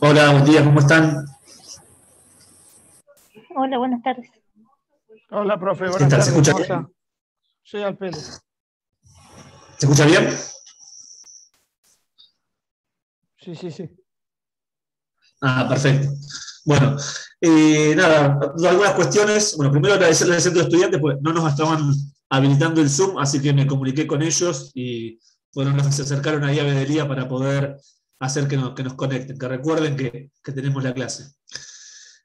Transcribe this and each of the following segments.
Hola, buen día, ¿cómo están? Hola, buenas tardes. Hola, profe, ¿Qué buenas tal? ¿Se tardes, escucha ¿cómo bien? está? Soy Alpele. ¿Se escucha bien? Sí. Ah, perfecto. Bueno, nada, algunas cuestiones. Bueno, primero agradecerle al centro de estudiantes, porque no nos estaban habilitando el Zoom, así que me comuniqué con ellos y fueron los que se acercaron ahí a Bedelía para poder hacer que nos conecten, que recuerden que tenemos la clase.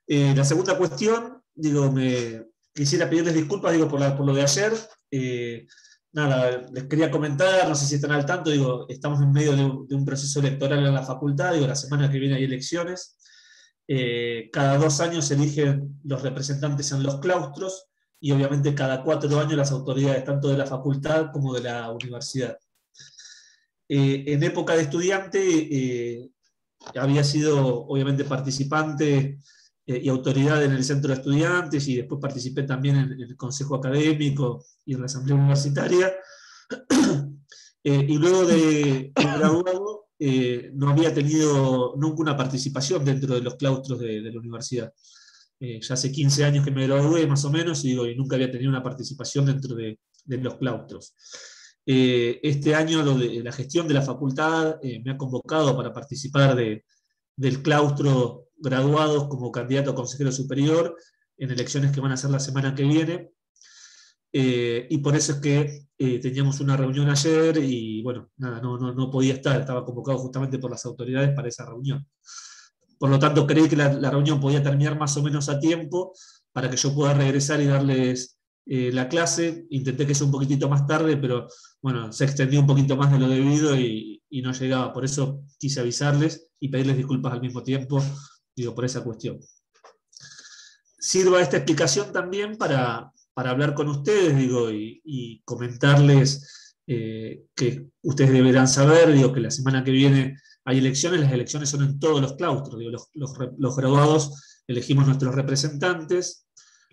La segunda cuestión, digo, me quisiera pedirles disculpas, digo, por lo de ayer. Eh, Nada, les quería comentar, no sé si están al tanto, digo, estamos en medio de un proceso electoral en la facultad, digo, la semana que viene hay elecciones. Cada 2 años se eligen los representantes en los claustros y obviamente cada 4 años las autoridades tanto de la facultad como de la universidad. En época de estudiante había sido obviamente participante y autoridad en el centro de estudiantes y después participé también en el consejo académico y en la asamblea universitaria. Y luego de graduado no había tenido nunca una participación dentro de los claustros de la universidad. Ya hace 15 años que me gradué más o menos y, digo, y nunca había tenido una participación dentro de los claustros. Este año la gestión de la facultad me ha convocado para participar del claustro graduados como candidato a consejero superior en elecciones que van a ser la semana que viene. Y por eso es que teníamos una reunión ayer y bueno, nada, no podía estar, estaba convocado justamente por las autoridades para esa reunión. Por lo tanto, creí que la reunión podía terminar más o menos a tiempo para que yo pueda regresar y darles la clase. Intenté que sea un poquitito más tarde, pero bueno, se extendió un poquito más de lo debido y no llegaba. Por eso quise avisarles y pedirles disculpas al mismo tiempo, digo, por esa cuestión. Sirva esta explicación también para hablar con ustedes, digo, y comentarles que ustedes deberán saber, digo, que la semana que viene hay elecciones, las elecciones son en todos los claustros, digo, los graduados elegimos nuestros representantes,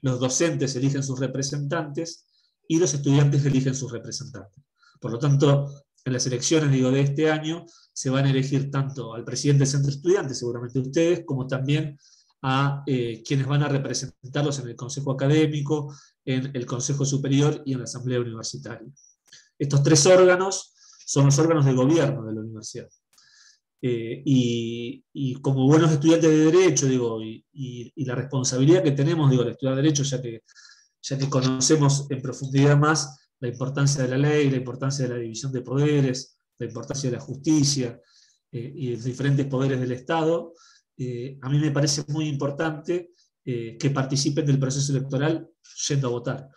los docentes eligen sus representantes y los estudiantes eligen sus representantes. Por lo tanto, en las elecciones, digo, de este año se van a elegir tanto al presidente del centro de estudiantes, seguramente ustedes, como también a quienes van a representarlos en el Consejo Académico, en el Consejo Superior y en la Asamblea Universitaria. Estos 3 órganos son los órganos de gobierno de la universidad. Y como buenos estudiantes de Derecho, digo, y la responsabilidad que tenemos, digo, al estudiar Derecho, ya que conocemos en profundidad más la importancia de la ley, la importancia de la división de poderes, la importancia de la justicia y de los diferentes poderes del Estado, a mí me parece muy importante que participen del proceso electoral yendo a votar.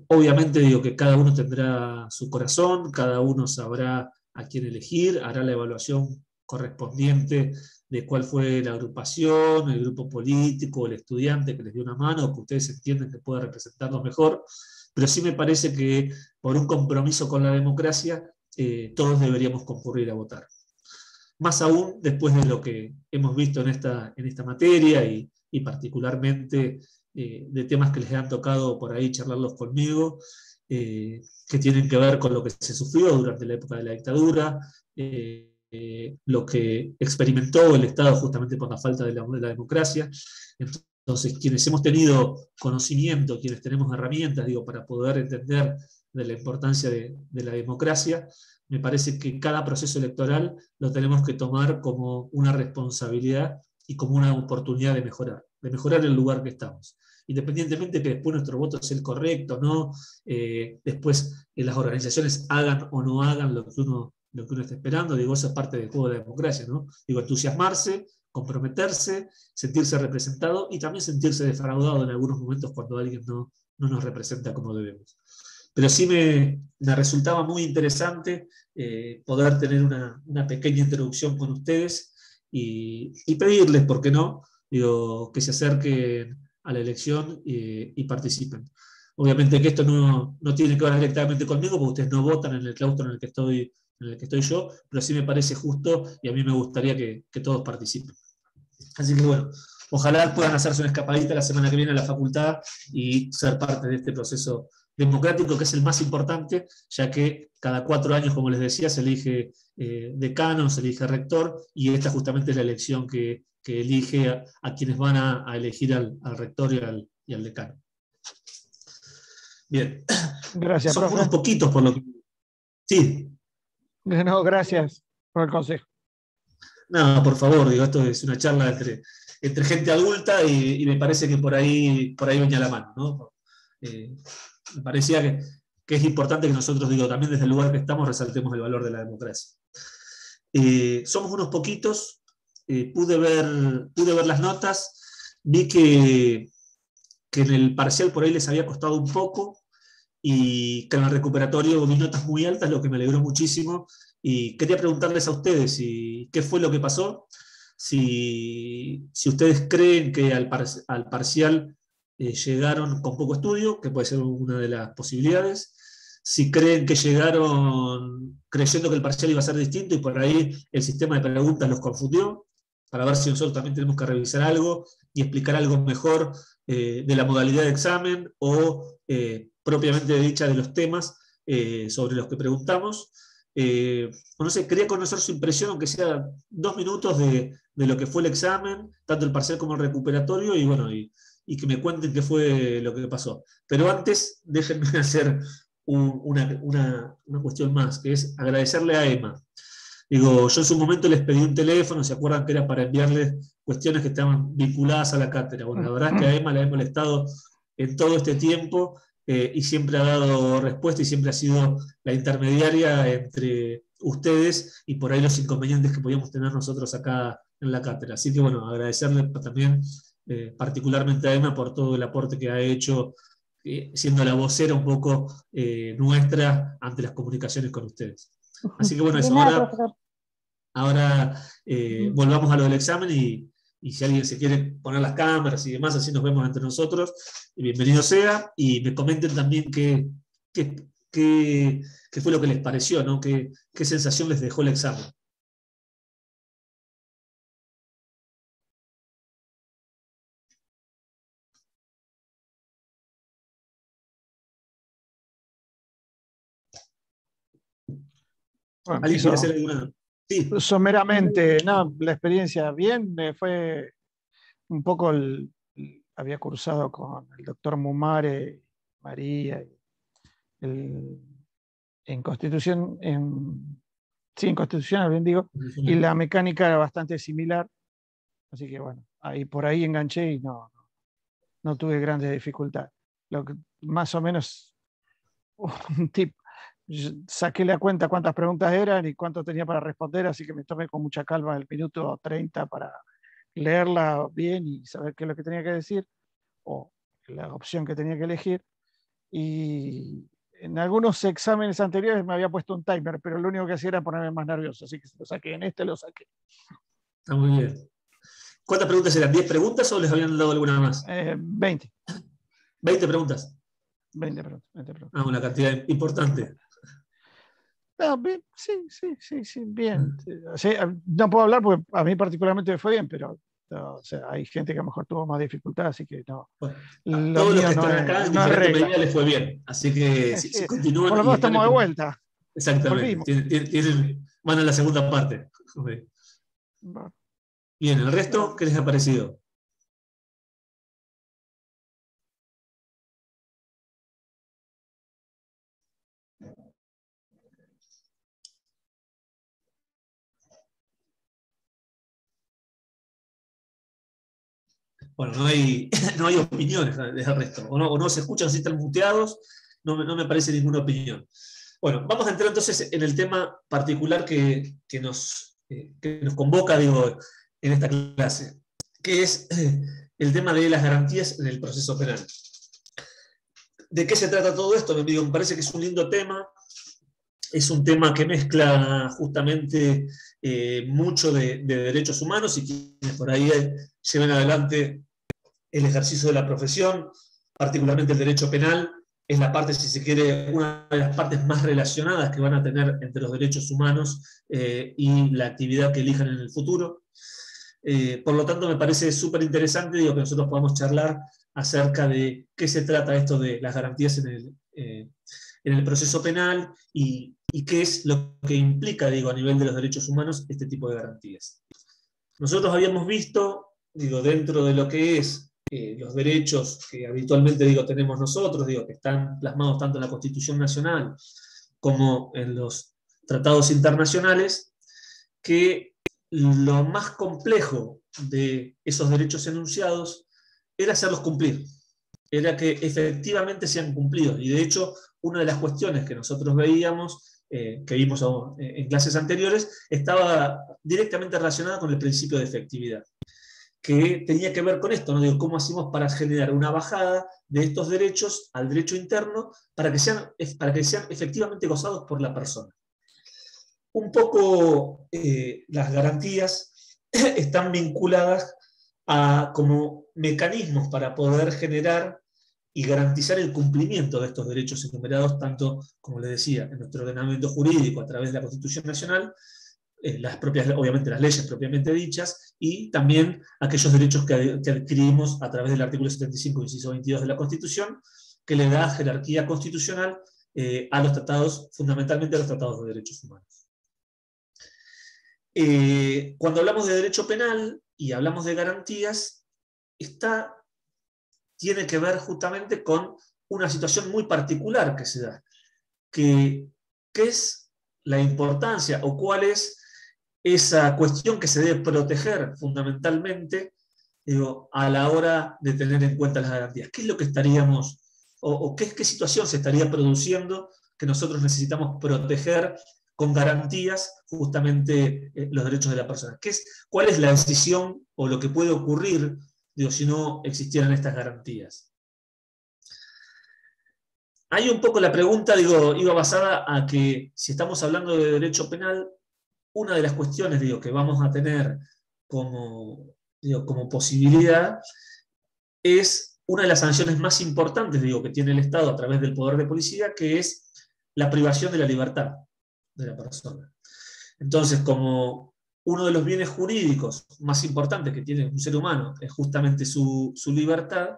Obviamente digo que cada uno tendrá su corazón, cada uno sabrá a quién elegir, hará la evaluación correspondiente de cuál fue la agrupación, el grupo político, el estudiante que les dio una mano, que ustedes entienden que puede representarlos mejor, pero sí me parece que por un compromiso con la democracia todos deberíamos concurrir a votar. Más aún después de lo que hemos visto en esta materia y particularmente de temas que les han tocado por ahí charlarlos conmigo, que tienen que ver con lo que se sufrió durante la época de la dictadura, lo que experimentó el Estado justamente por la falta de la democracia. Entonces, quienes hemos tenido conocimiento, quienes tenemos herramientas, digo, para poder entender de la importancia de la democracia, me parece que cada proceso electoral lo tenemos que tomar como una responsabilidad y como una oportunidad de mejorar el lugar que estamos. Independientemente de que después nuestro voto sea el correcto, ¿no? Después las organizaciones hagan o no hagan lo que uno está esperando, digo, eso es parte del juego de la democracia, ¿no? Digo, entusiasmarse, comprometerse, sentirse representado y también sentirse defraudado en algunos momentos cuando alguien no nos representa como debemos. Pero sí me resultaba muy interesante poder tener una pequeña introducción con ustedes y pedirles, ¿por qué no?, digo, que se acerquen a la elección y participen. Obviamente que esto no tiene que ver directamente conmigo, porque ustedes no votan en el claustro en el que estoy yo, pero sí me parece justo y a mí me gustaría que todos participen. Así que bueno, ojalá puedan hacerse una escapadita la semana que viene a la facultad y ser parte de este proceso democrático, que es el más importante, ya que cada 4 años, como les decía, se elige decano, se elige rector, y esta justamente es la elección que elige a quienes van a elegir al rector y al decano. Bien. Gracias, Somos profe. unos poquitos por lo que... Sí. No, gracias por el consejo. No, por favor, digo, esto es una charla entre gente adulta y me parece que por ahí venía la mano, ¿no? Me parecía que es importante que nosotros, digo, también desde el lugar que estamos, resaltemos el valor de la democracia. Somos unos poquitos, pude ver las notas, vi que en el parcial por ahí les había costado un poco, y que en el recuperatorio vi notas muy altas, lo que me alegró muchísimo, y quería preguntarles a ustedes qué fue lo que pasó, si ustedes creen que al parcial llegaron con poco estudio, que puede ser una de las posibilidades, si creen que llegaron creyendo que el parcial iba a ser distinto y por ahí el sistema de preguntas los confundió, para ver si nosotros también tenemos que revisar algo y explicar algo mejor de la modalidad de examen o propiamente dicha de los temas sobre los que preguntamos. No sé, quería conocer su impresión, aunque sea 2 minutos de lo que fue el examen, tanto el parcial como el recuperatorio, y bueno, y que me cuenten qué fue lo que pasó. Pero antes, déjenme hacer una cuestión más, que es agradecerle a Emma. Digo, yo en su momento les pedí un teléfono, ¿se acuerdan que era para enviarles cuestiones que estaban vinculadas a la cátedra? Bueno, la verdad es que a Emma la he molestado en todo este tiempo y siempre ha dado respuesta y siempre ha sido la intermediaria entre ustedes y por ahí los inconvenientes que podíamos tener nosotros acá en la cátedra. Así que bueno, agradecerle también particularmente a Emma por todo el aporte que ha hecho, siendo la vocera un poco nuestra ante las comunicaciones con ustedes. Así que bueno, eso. Ahora volvamos a lo del examen y si alguien se quiere poner las cámaras y demás, así nos vemos entre nosotros, bienvenido sea, y me comenten también qué fue lo que les pareció, ¿no? Qué sensación les dejó el examen. Bueno, ¿Alguien quiere hacer alguna? Sí. Someramente, no, la experiencia bien, fue un poco, había cursado con el doctor Mumare, María, en Constitución, sí, en Constitucional, bien digo, y la mecánica era bastante similar, así que bueno, por ahí enganché y no tuve grandes dificultades. Lo que más o menos un tip, saqué la cuenta cuántas preguntas eran y cuánto tenía para responder, así que me tomé con mucha calma el minuto 30 para leerla bien y saber qué es lo que tenía que decir o la opción que tenía que elegir. Y en algunos exámenes anteriores me había puesto un timer, pero lo único que hacía era ponerme más nervioso, así que lo saqué. En este lo saqué. Está muy bien. ¿Cuántas preguntas eran? ¿10 preguntas o les habían dado alguna más? 20. 20 preguntas. 20 preguntas. Ah, una cantidad importante. No, bien, sí, bien. Sí, no puedo hablar porque a mí particularmente me fue bien, pero o sea, hay gente que a lo mejor tuvo más dificultad, así que no. Bueno, Lo todos los mío que no están es, acá en no es diferente regla. medida les fue bien. Así que si continúan. Por lo menos estamos de vuelta. Exactamente. Van a la segunda parte. Bien, ¿el resto qué les ha parecido? Bueno, no hay opiniones del resto. O no se escuchan si están muteados, no me parece ninguna opinión. Bueno, vamos a entrar entonces en el tema particular que nos convoca, digo, en esta clase, que es el tema de las garantías en el proceso penal. ¿De qué se trata todo esto? Me parece que es un lindo tema. Es un tema que mezcla justamente mucho de derechos humanos y quienes por ahí lleven adelante el ejercicio de la profesión, particularmente el derecho penal, es la parte, si se quiere, una de las partes más relacionadas que van a tener entre los derechos humanos y la actividad que elijan en el futuro. Por lo tanto, me parece súper interesante que nosotros podamos charlar acerca de qué se trata esto de las garantías en en el proceso penal y qué es lo que implica, digo, a nivel de los derechos humanos este tipo de garantías. Nosotros habíamos visto, digo, dentro de lo que es los derechos que habitualmente, digo, tenemos nosotros, digo, que están plasmados tanto en la Constitución Nacional como en los tratados internacionales, que lo más complejo de esos derechos enunciados era hacerlos cumplir, era que efectivamente sean cumplidos. Y de hecho, una de las cuestiones que nosotros veíamos, que vimos en clases anteriores, estaba directamente relacionada con el principio de efectividad, que tenía que ver con esto, ¿no? Digo, ¿cómo hacemos para generar una bajada de estos derechos al derecho interno para que sean efectivamente gozados por la persona? Un poco las garantías están vinculadas a como mecanismos para poder generar y garantizar el cumplimiento de estos derechos enumerados, tanto, como les decía, en nuestro ordenamiento jurídico a través de la Constitución Nacional, obviamente las leyes propiamente dichas, y también aquellos derechos que adquirimos a través del artículo 75, inciso 22 de la Constitución, que le da jerarquía constitucional a los tratados, fundamentalmente a los tratados de derechos humanos. Cuando hablamos de derecho penal y hablamos de garantías, tiene que ver justamente con una situación muy particular que se da, que es la importancia o cuál es esa cuestión que se debe proteger fundamentalmente, digo, a la hora de tener en cuenta las garantías. ¿Qué es lo que estaríamos, o qué situación se estaría produciendo que nosotros necesitamos proteger con garantías justamente los derechos de la persona? ¿Cuál es la decisión o lo que puede ocurrir, digo, si no existieran estas garantías? Ahí un poco la pregunta, digo, iba basada a que si estamos hablando de derecho penal, una de las cuestiones, digo, que vamos a tener como posibilidad es una de las sanciones más importantes, digo, que tiene el Estado a través del poder de policía, que es la privación de la libertad de la persona. Entonces, como uno de los bienes jurídicos más importantes que tiene un ser humano es justamente su libertad,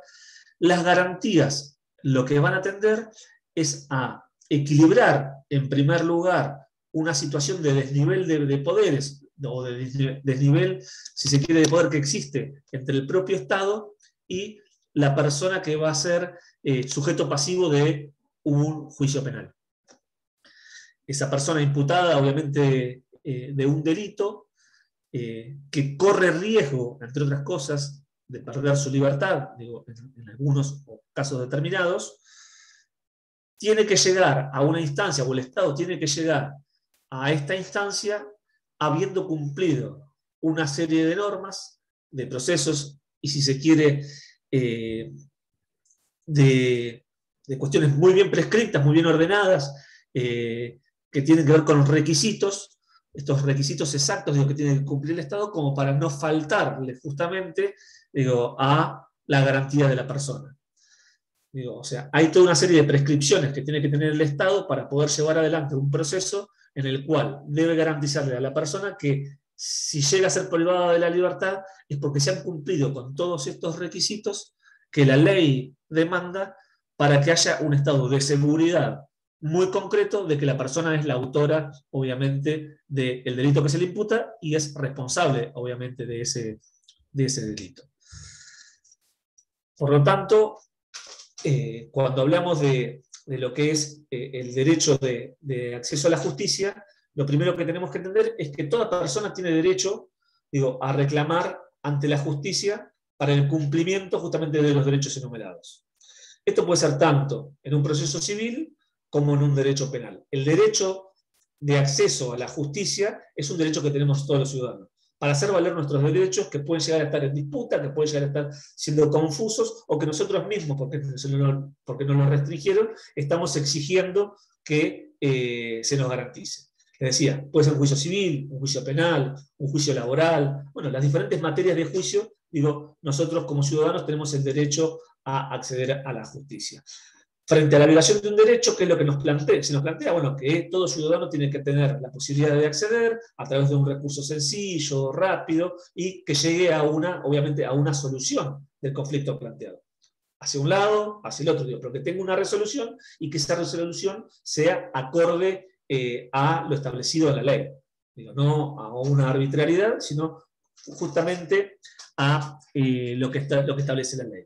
las garantías lo que van a tender es a equilibrar, en primer lugar, una situación de desnivel de poderes, o de desnivel, si se quiere, de poder que existe entre el propio Estado y la persona que va a ser sujeto pasivo de un juicio penal. Esa persona imputada, obviamente, de un delito, que corre riesgo, entre otras cosas, de perder su libertad, digo, en algunos casos determinados, tiene que llegar a una instancia, o el Estado tiene que llegar a esta instancia habiendo cumplido una serie de normas, de procesos, y si se quiere, de cuestiones muy bien prescritas, muy bien ordenadas, que tienen que ver con los requisitos, estos requisitos exactos, digo, que tiene que cumplir el Estado, como para no faltarle justamente, digo, a la garantía de la persona. Digo, o sea, hay toda una serie de prescripciones que tiene que tener el Estado para poder llevar adelante un proceso en el cual debe garantizarle a la persona que si llega a ser privada de la libertad es porque se han cumplido con todos estos requisitos que la ley demanda para que haya un estado de seguridad muy concreto de que la persona es la autora, obviamente, del delito que se le imputa y es responsable, obviamente, de ese delito. Por lo tanto, cuando hablamos de lo que es el derecho de acceso a la justicia, lo primero que tenemos que entender es que toda persona tiene derecho, digo, a reclamar ante la justicia para el cumplimiento justamente de los derechos enumerados. Esto puede ser tanto en un proceso civil como en un derecho penal. El derecho de acceso a la justicia es un derecho que tenemos todos los ciudadanos, para hacer valer nuestros derechos que pueden llegar a estar en disputa, que pueden llegar a estar siendo confusos, o que nosotros mismos, porque nos lo restringieron, estamos exigiendo que se nos garantice. Les decía, puede ser un juicio civil, un juicio penal, un juicio laboral, bueno, las diferentes materias de juicio, digo, nosotros como ciudadanos tenemos el derecho a acceder a la justicia. Frente a la violación de un derecho, ¿qué es lo que se nos plantea? Bueno, que todo ciudadano tiene que tener la posibilidad de acceder a través de un recurso sencillo, rápido, y que llegue obviamente, a una solución del conflicto planteado. hacia un lado, hacia el otro, digo, pero que tenga una resolución y que esa resolución sea acorde a lo establecido en la ley. Digo, no a una arbitrariedad, sino justamente a lo que establece la ley.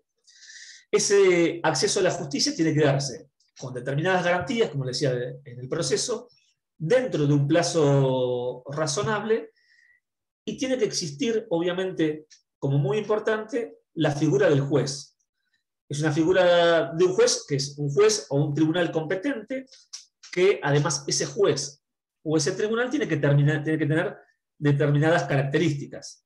Ese acceso a la justicia tiene que darse con determinadas garantías, como decía en el proceso, dentro de un plazo razonable, y tiene que existir, obviamente, como muy importante, la figura del juez. Es una figura de un juez, que es un juez o un tribunal competente, que además ese juez o ese tribunal tiene que tener determinadas características.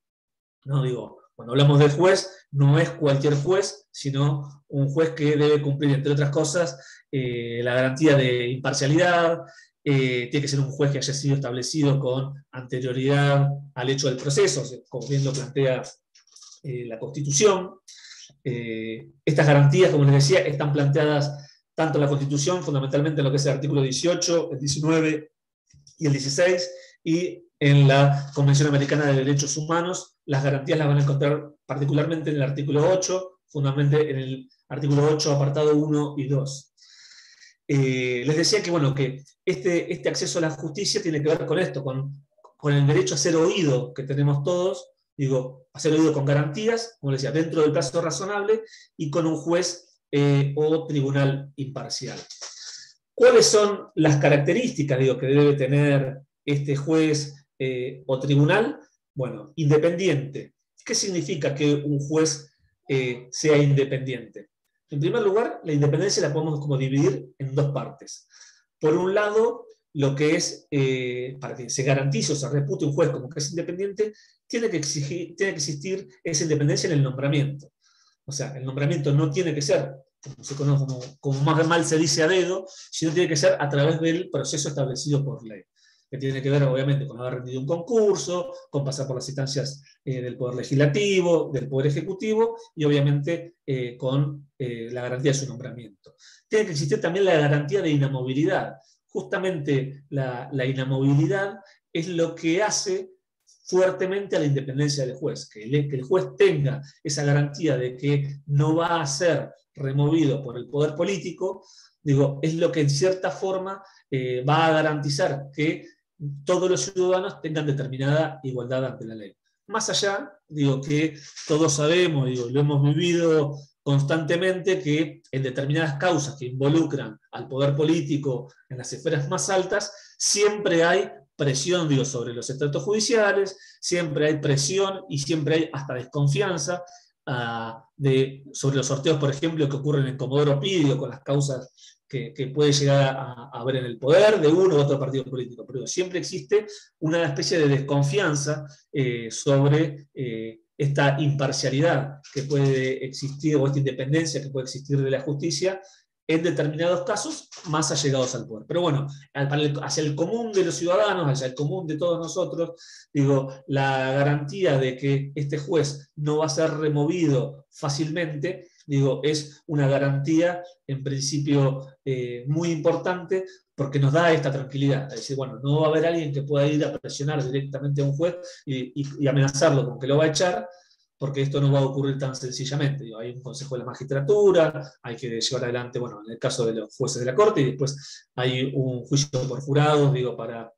No digo, cuando hablamos del juez, no es cualquier juez, sino un juez que debe cumplir, entre otras cosas, la garantía de imparcialidad, tiene que ser un juez que haya sido establecido con anterioridad al hecho del proceso, como bien lo plantea la Constitución. Estas garantías, como les decía, están planteadas tanto en la Constitución, fundamentalmente en lo que es el artículo 18, el 19 y el 16, y en la Convención Americana de Derechos Humanos, las garantías las van a encontrar particularmente en el artículo 8, fundamentalmente en el artículo 8, apartado 1 y 2. Les decía que, bueno, que este acceso a la justicia tiene que ver con esto, con el derecho a ser oído que tenemos todos, digo, a ser oído con garantías, como les decía, dentro del plazo razonable y con un juez o tribunal imparcial. ¿Cuáles son las características, digo, que debe tener este juez o tribunal? Bueno, independiente. ¿Qué significa que un juez sea independiente? En primer lugar, la independencia la podemos como dividir en dos partes. Por un lado, lo que es, para que se garantice o se repute un juez como que es independiente, tiene que existir esa independencia en el nombramiento. O sea, el nombramiento no tiene que ser, como se conoce, como más mal se dice, a dedo, sino tiene que ser a través del proceso establecido por ley, que tiene que ver obviamente con haber rendido un concurso, con pasar por las instancias del Poder Legislativo, del Poder Ejecutivo, y obviamente con la garantía de su nombramiento. Tiene que existir también la garantía de inamovilidad. Justamente la inamovilidad es lo que hace fuertemente a la independencia del juez, que el juez tenga esa garantía de que no va a ser removido por el poder político, digo, es lo que en cierta forma va a garantizar que todos los ciudadanos tengan determinada igualdad ante la ley. Más allá, digo, que todos sabemos, digo, lo hemos vivido constantemente, que en determinadas causas que involucran al poder político en las esferas más altas, siempre hay presión, digo, sobre los estratos judiciales, siempre hay presión y siempre hay hasta desconfianza sobre los sorteos, por ejemplo, que ocurren en Comodoro Pi, con las causas que puede llegar a haber en el poder de uno u otro partido político. Pero siempre existe una especie de desconfianza sobre esta imparcialidad que puede existir, o esta independencia que puede existir de la justicia, en determinados casos más allegados al poder. Pero bueno, hacia el común de los ciudadanos, hacia el común de todos nosotros, digo, la garantía de que este juez no va a ser removido fácilmente, digo, es una garantía en principio muy importante, porque nos da esta tranquilidad. Es decir, bueno, no va a haber alguien que pueda ir a presionar directamente a un juez y amenazarlo con que lo va a echar, porque esto no va a ocurrir tan sencillamente. Digo, hay un consejo de la magistratura, hay que llevar adelante, bueno, en el caso de los jueces de la Corte, y después hay un juicio por jurados, digo, un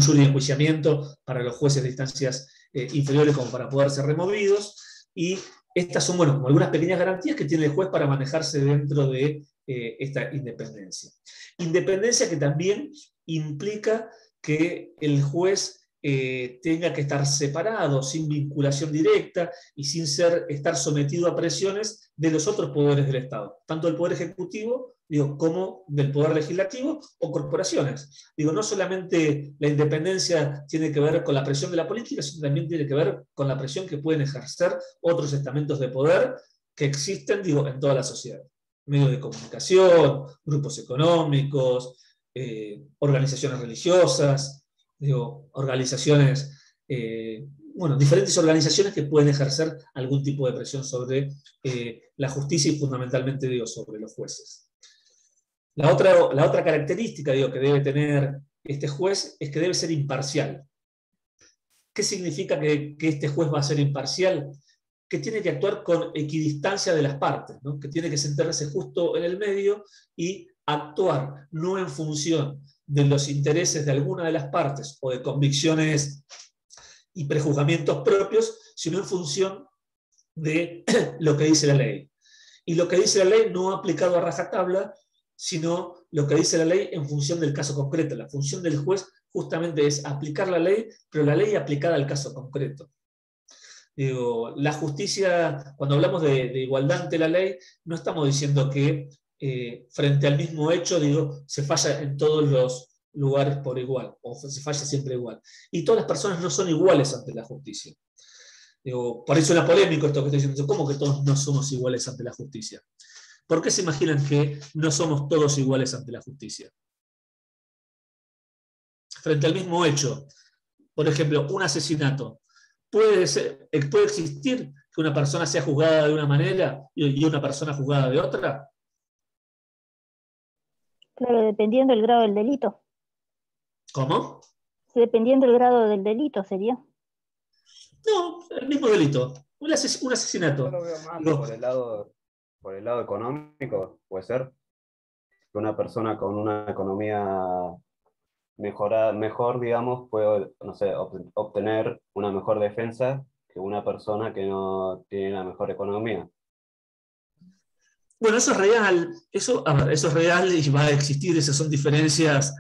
jury de enjuiciamiento para los jueces de instancias inferiores como para poder ser removidos, y estas son, bueno, como algunas pequeñas garantías que tiene el juez para manejarse dentro de esta independencia. Independencia que también implica que el juez tenga que estar separado, sin vinculación directa y sin estar sometido a presiones de los otros poderes del Estado, tanto del Poder Ejecutivo, digo, como del Poder Legislativo o corporaciones. Digo, no solamente la independencia tiene que ver con la presión de la política, sino también tiene que ver con la presión que pueden ejercer otros estamentos de poder que existen, digo, en toda la sociedad. Medios de comunicación, grupos económicos, organizaciones religiosas, digo, organizaciones, bueno, diferentes organizaciones que pueden ejercer algún tipo de presión sobre la justicia y fundamentalmente, digo, sobre los jueces. La otra característica, digo, que debe tener este juez es que debe ser imparcial. ¿Qué significa que este juez va a ser imparcial? que tiene que actuar con equidistancia de las partes, ¿no? Que tiene que sentarse justo en el medio y actuar no en función de los intereses de alguna de las partes o de convicciones y prejuzgamientos propios, sino en función de lo que dice la ley. Y lo que dice la ley no aplicado a rajatabla, sino lo que dice la ley en función del caso concreto. La función del juez justamente es aplicar la ley, pero la ley aplicada al caso concreto. Digo, la justicia, cuando hablamos de igualdad ante la ley, no estamos diciendo que frente al mismo hecho, digo, se falla en todos los lugares por igual, o se falla siempre igual. Y todas las personas no son iguales ante la justicia. Digo, por eso es polémico esto que estoy diciendo. ¿Cómo que todos no somos iguales ante la justicia? ¿Por qué se imaginan que no somos todos iguales ante la justicia? Frente al mismo hecho, por ejemplo, un asesinato, puede existir que una persona sea juzgada de una manera y una persona juzgada de otra. Claro, dependiendo del grado del delito. ¿Cómo? Dependiendo del grado del delito sería. No, el mismo delito. Un asesinato. Yo lo veo más No. por el lado económico, puede ser. Que una persona con una economía mejor, digamos, puede, no sé, obtener una mejor defensa que una persona que no tiene la mejor economía. Bueno, eso es real, eso es real y va a existir, esas son diferencias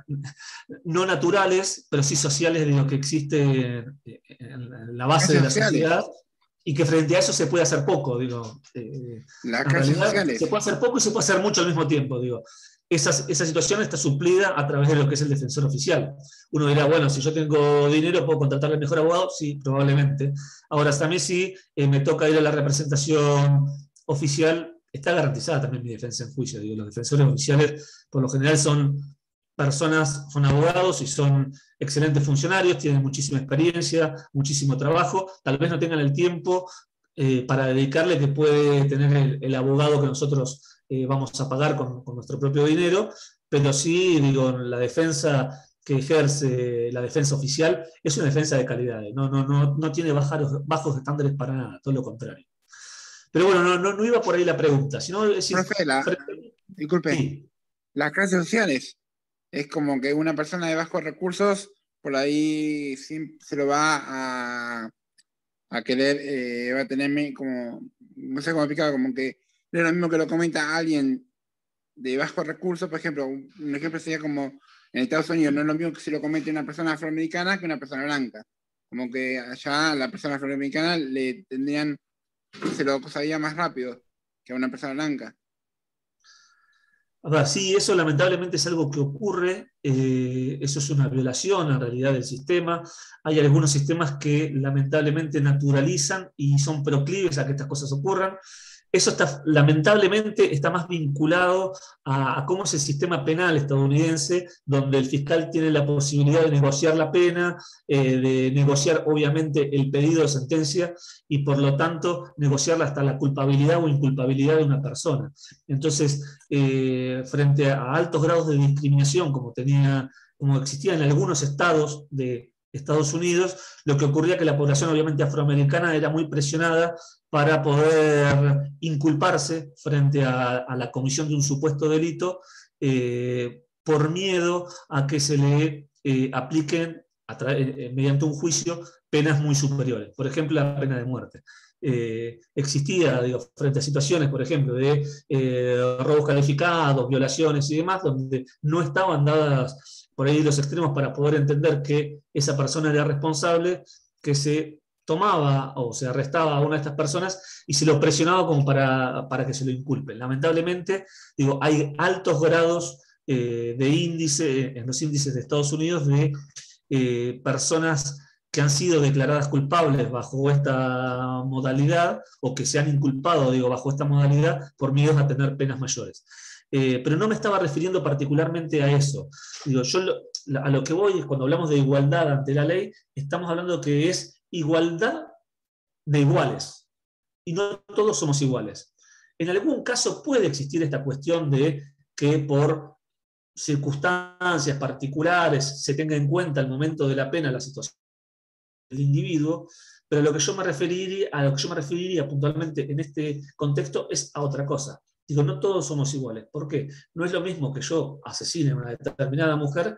no naturales, pero sí sociales de lo que existe en la base de la sociedad, y que frente a eso se puede hacer poco, digo. Las clases sociales. Se puede hacer poco y se puede hacer mucho al mismo tiempo, digo. Esa situación está suplida a través de lo que es el defensor oficial. Uno dirá, bueno, si yo tengo dinero, ¿puedo contratarle al mejor abogado? Sí, probablemente. Ahora, también si me toca ir a la representación oficial, está garantizada también mi defensa en juicio. Digo, los defensores oficiales, por lo general, son personas, son abogados y son excelentes funcionarios, tienen muchísima experiencia, muchísimo trabajo, tal vez no tengan el tiempo para dedicarle que puede tener el abogado que nosotros vamos a pagar con nuestro propio dinero, pero sí, digo, la defensa que ejerce la defensa oficial es una defensa de calidad, no tiene bajos estándares para nada, todo lo contrario. Pero bueno, no iba por ahí la pregunta, sino decir, profe, disculpe, sí. Las clases sociales es como que una persona de bajos recursos por ahí se lo va a querer, va a tener como, no sé cómo explicar, como que no es lo mismo que lo comenta alguien de bajos recursos. Por ejemplo, un ejemplo sería como en Estados Unidos, no es lo mismo que si lo comente una persona afroamericana que una persona blanca. Como que allá a la persona afroamericana le tendrían, se lo sabía más rápido que a una persona blanca. Sí, eso lamentablemente es algo que ocurre, eso es una violación en realidad del sistema. Hay algunos sistemas que lamentablemente naturalizan y son proclives a que estas cosas ocurran. Eso lamentablemente está más vinculado a cómo es el sistema penal estadounidense, donde el fiscal tiene la posibilidad de negociar la pena, de negociar obviamente el pedido de sentencia y por lo tanto negociar hasta la culpabilidad o inculpabilidad de una persona. Entonces, frente a altos grados de discriminación como existía en algunos estados de Estados Unidos, lo que ocurría es que la población obviamente afroamericana era muy presionada para poder inculparse frente a la comisión de un supuesto delito por miedo a que se le apliquen mediante un juicio penas muy superiores, por ejemplo la pena de muerte. Existía, digo, frente a situaciones, por ejemplo, de robos calificados, violaciones y demás, donde no estaban dadas por ahí los extremos para poder entender que esa persona era responsable, que se tomaba o se arrestaba a una de estas personas y se lo presionaba como para que se lo inculpen. Lamentablemente, digo, hay altos grados de índice, en los índices de Estados Unidos, de personas que han sido declaradas culpables bajo esta modalidad o que se han inculpado, digo, bajo esta modalidad por miedo a tener penas mayores. Pero no me estaba refiriendo particularmente a eso. Digo, a lo que voy es cuando hablamos de igualdad ante la ley, estamos hablando que es igualdad de iguales. Y no todos somos iguales. En algún caso puede existir esta cuestión de que por circunstancias particulares se tenga en cuenta al momento de la pena la situación individuo, pero a lo que yo me referiría puntualmente en este contexto es a otra cosa. Digo, no todos somos iguales. ¿Por qué? No es lo mismo que yo asesine a una determinada mujer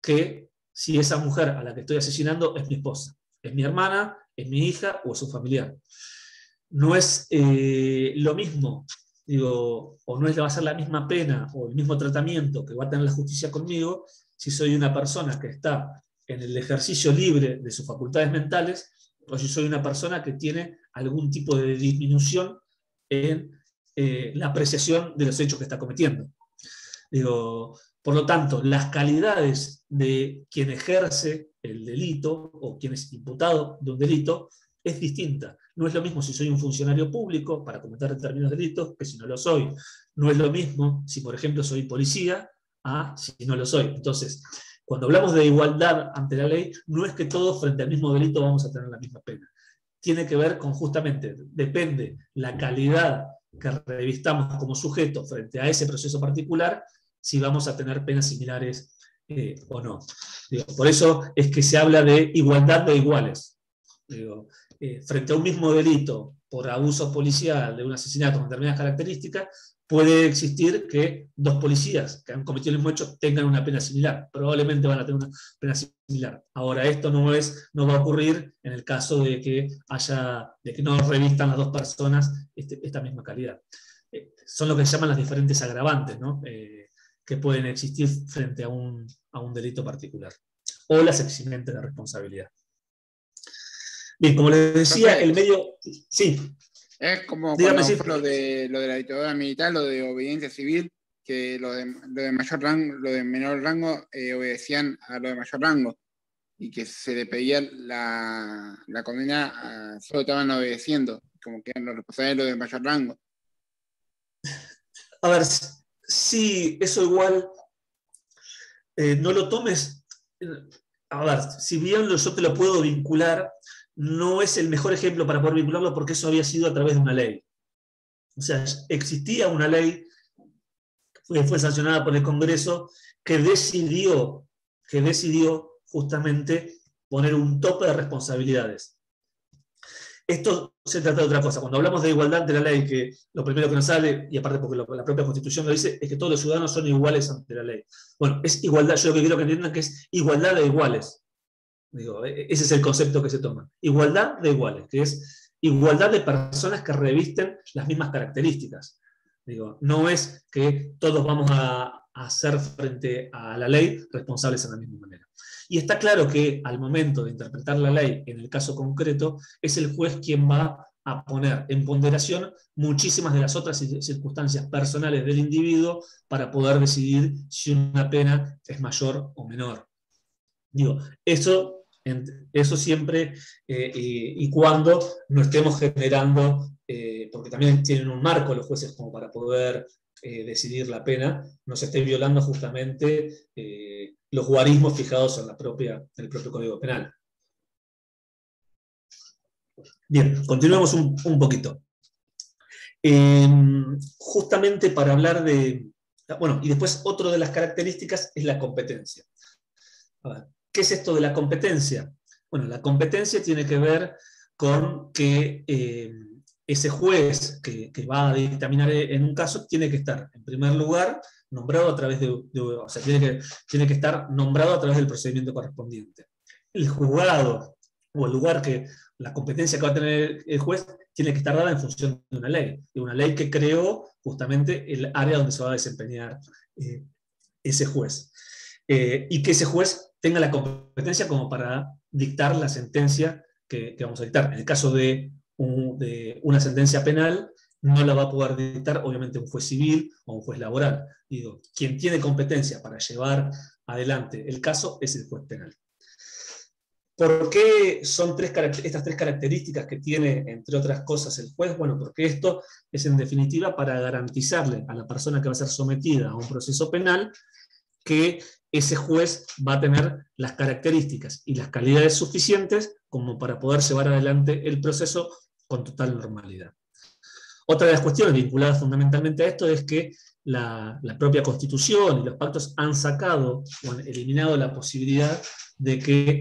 que si esa mujer a la que estoy asesinando es mi esposa, es mi hermana, es mi hija o es un familiar. No es lo mismo, digo, o no va a ser la misma pena o el mismo tratamiento que va a tener la justicia conmigo si soy una persona que está en el ejercicio libre de sus facultades mentales o si soy una persona que tiene algún tipo de disminución en la apreciación de los hechos que está cometiendo. Digo, por lo tanto, las calidades de quien ejerce el delito o quien es imputado de un delito es distinta. No es lo mismo si soy un funcionario público para cometer determinados delitos que si no lo soy. No es lo mismo si, por ejemplo, soy policía a si no lo soy. Entonces, cuando hablamos de igualdad ante la ley, no es que todos frente al mismo delito vamos a tener la misma pena. Tiene que ver con justamente, depende la calidad que revistamos como sujeto frente a ese proceso particular, si vamos a tener penas similares o no. Digo, por eso es que se habla de igualdad de iguales. Digo, frente a un mismo delito por abuso policial de un asesinato con determinadas características, puede existir que dos policías que han cometido el mismo hecho tengan una pena similar. Probablemente van a tener una pena similar. Ahora, esto no va a ocurrir en el caso de que no revistan las dos personas esta misma calidad. Son lo que se llaman las diferentes agravantes, ¿no? Que pueden existir frente a un delito particular. O las eximentes de responsabilidad. Bien, como les decía, el medio... Sí. Es como dígame, cuando fue lo de la dictadura militar, lo de obediencia civil, que lo de mayor rango, lo de menor rango obedecían a lo de mayor rango, y que se le pedía la condena, solo estaban obedeciendo, como que eran los responsables de lo de mayor rango. A ver, sí, eso igual, no lo tomes... A ver, si bien yo te lo puedo vincular, no es el mejor ejemplo para poder vincularlo porque eso había sido a través de una ley. O sea, existía una ley que fue sancionada por el Congreso que decidió justamente poner un tope de responsabilidades. Esto se trata de otra cosa. Cuando hablamos de igualdad ante la ley, que lo primero que nos sale, y aparte porque la propia Constitución lo dice, es que todos los ciudadanos son iguales ante la ley. Bueno, es igualdad, yo lo que quiero que entiendan que es igualdad de iguales. Digo, ese es el concepto que se toma. Igualdad de iguales, que es igualdad de personas que revisten las mismas características. Digo, no es que todos vamos a ser frente a la ley responsables de la misma manera. Y está claro que al momento de interpretar la ley, en el caso concreto, es el juez quien va a poner en ponderación muchísimas de las otras circunstancias personales del individuo para poder decidir si una pena es mayor o menor. Digo, eso siempre y cuando no estemos generando, porque también tienen un marco los jueces como para poder decidir la pena, no se esté violando justamente los guarismos fijados en el propio Código Penal. Bien, continuemos un poquito. Justamente para hablar de... Bueno, y después otro de las características es la competencia. A ver, ¿qué es esto de la competencia? Bueno, la competencia tiene que ver con que ese juez que va a dictaminar en un caso tiene que estar, en primer lugar, nombrado a través o sea, tiene que estar nombrado a través del procedimiento correspondiente. El juzgado o el lugar la competencia que va a tener el juez tiene que estar dada en función de una ley que creó justamente el área donde se va a desempeñar ese juez. Y que ese juez tenga la competencia como para dictar la sentencia que vamos a dictar. En el caso de una sentencia penal, no la va a poder dictar obviamente un juez civil o un juez laboral. Digo, quien tiene competencia para llevar adelante el caso es el juez penal. ¿Por qué son estas tres características que tiene, entre otras cosas, el juez? Bueno, porque esto es en definitiva para garantizarle a la persona que va a ser sometida a un proceso penal que ese juez va a tener las características y las calidades suficientes como para poder llevar adelante el proceso con total normalidad. Otra de las cuestiones vinculadas fundamentalmente a esto es que la propia Constitución y los pactos han sacado o han eliminado la posibilidad de que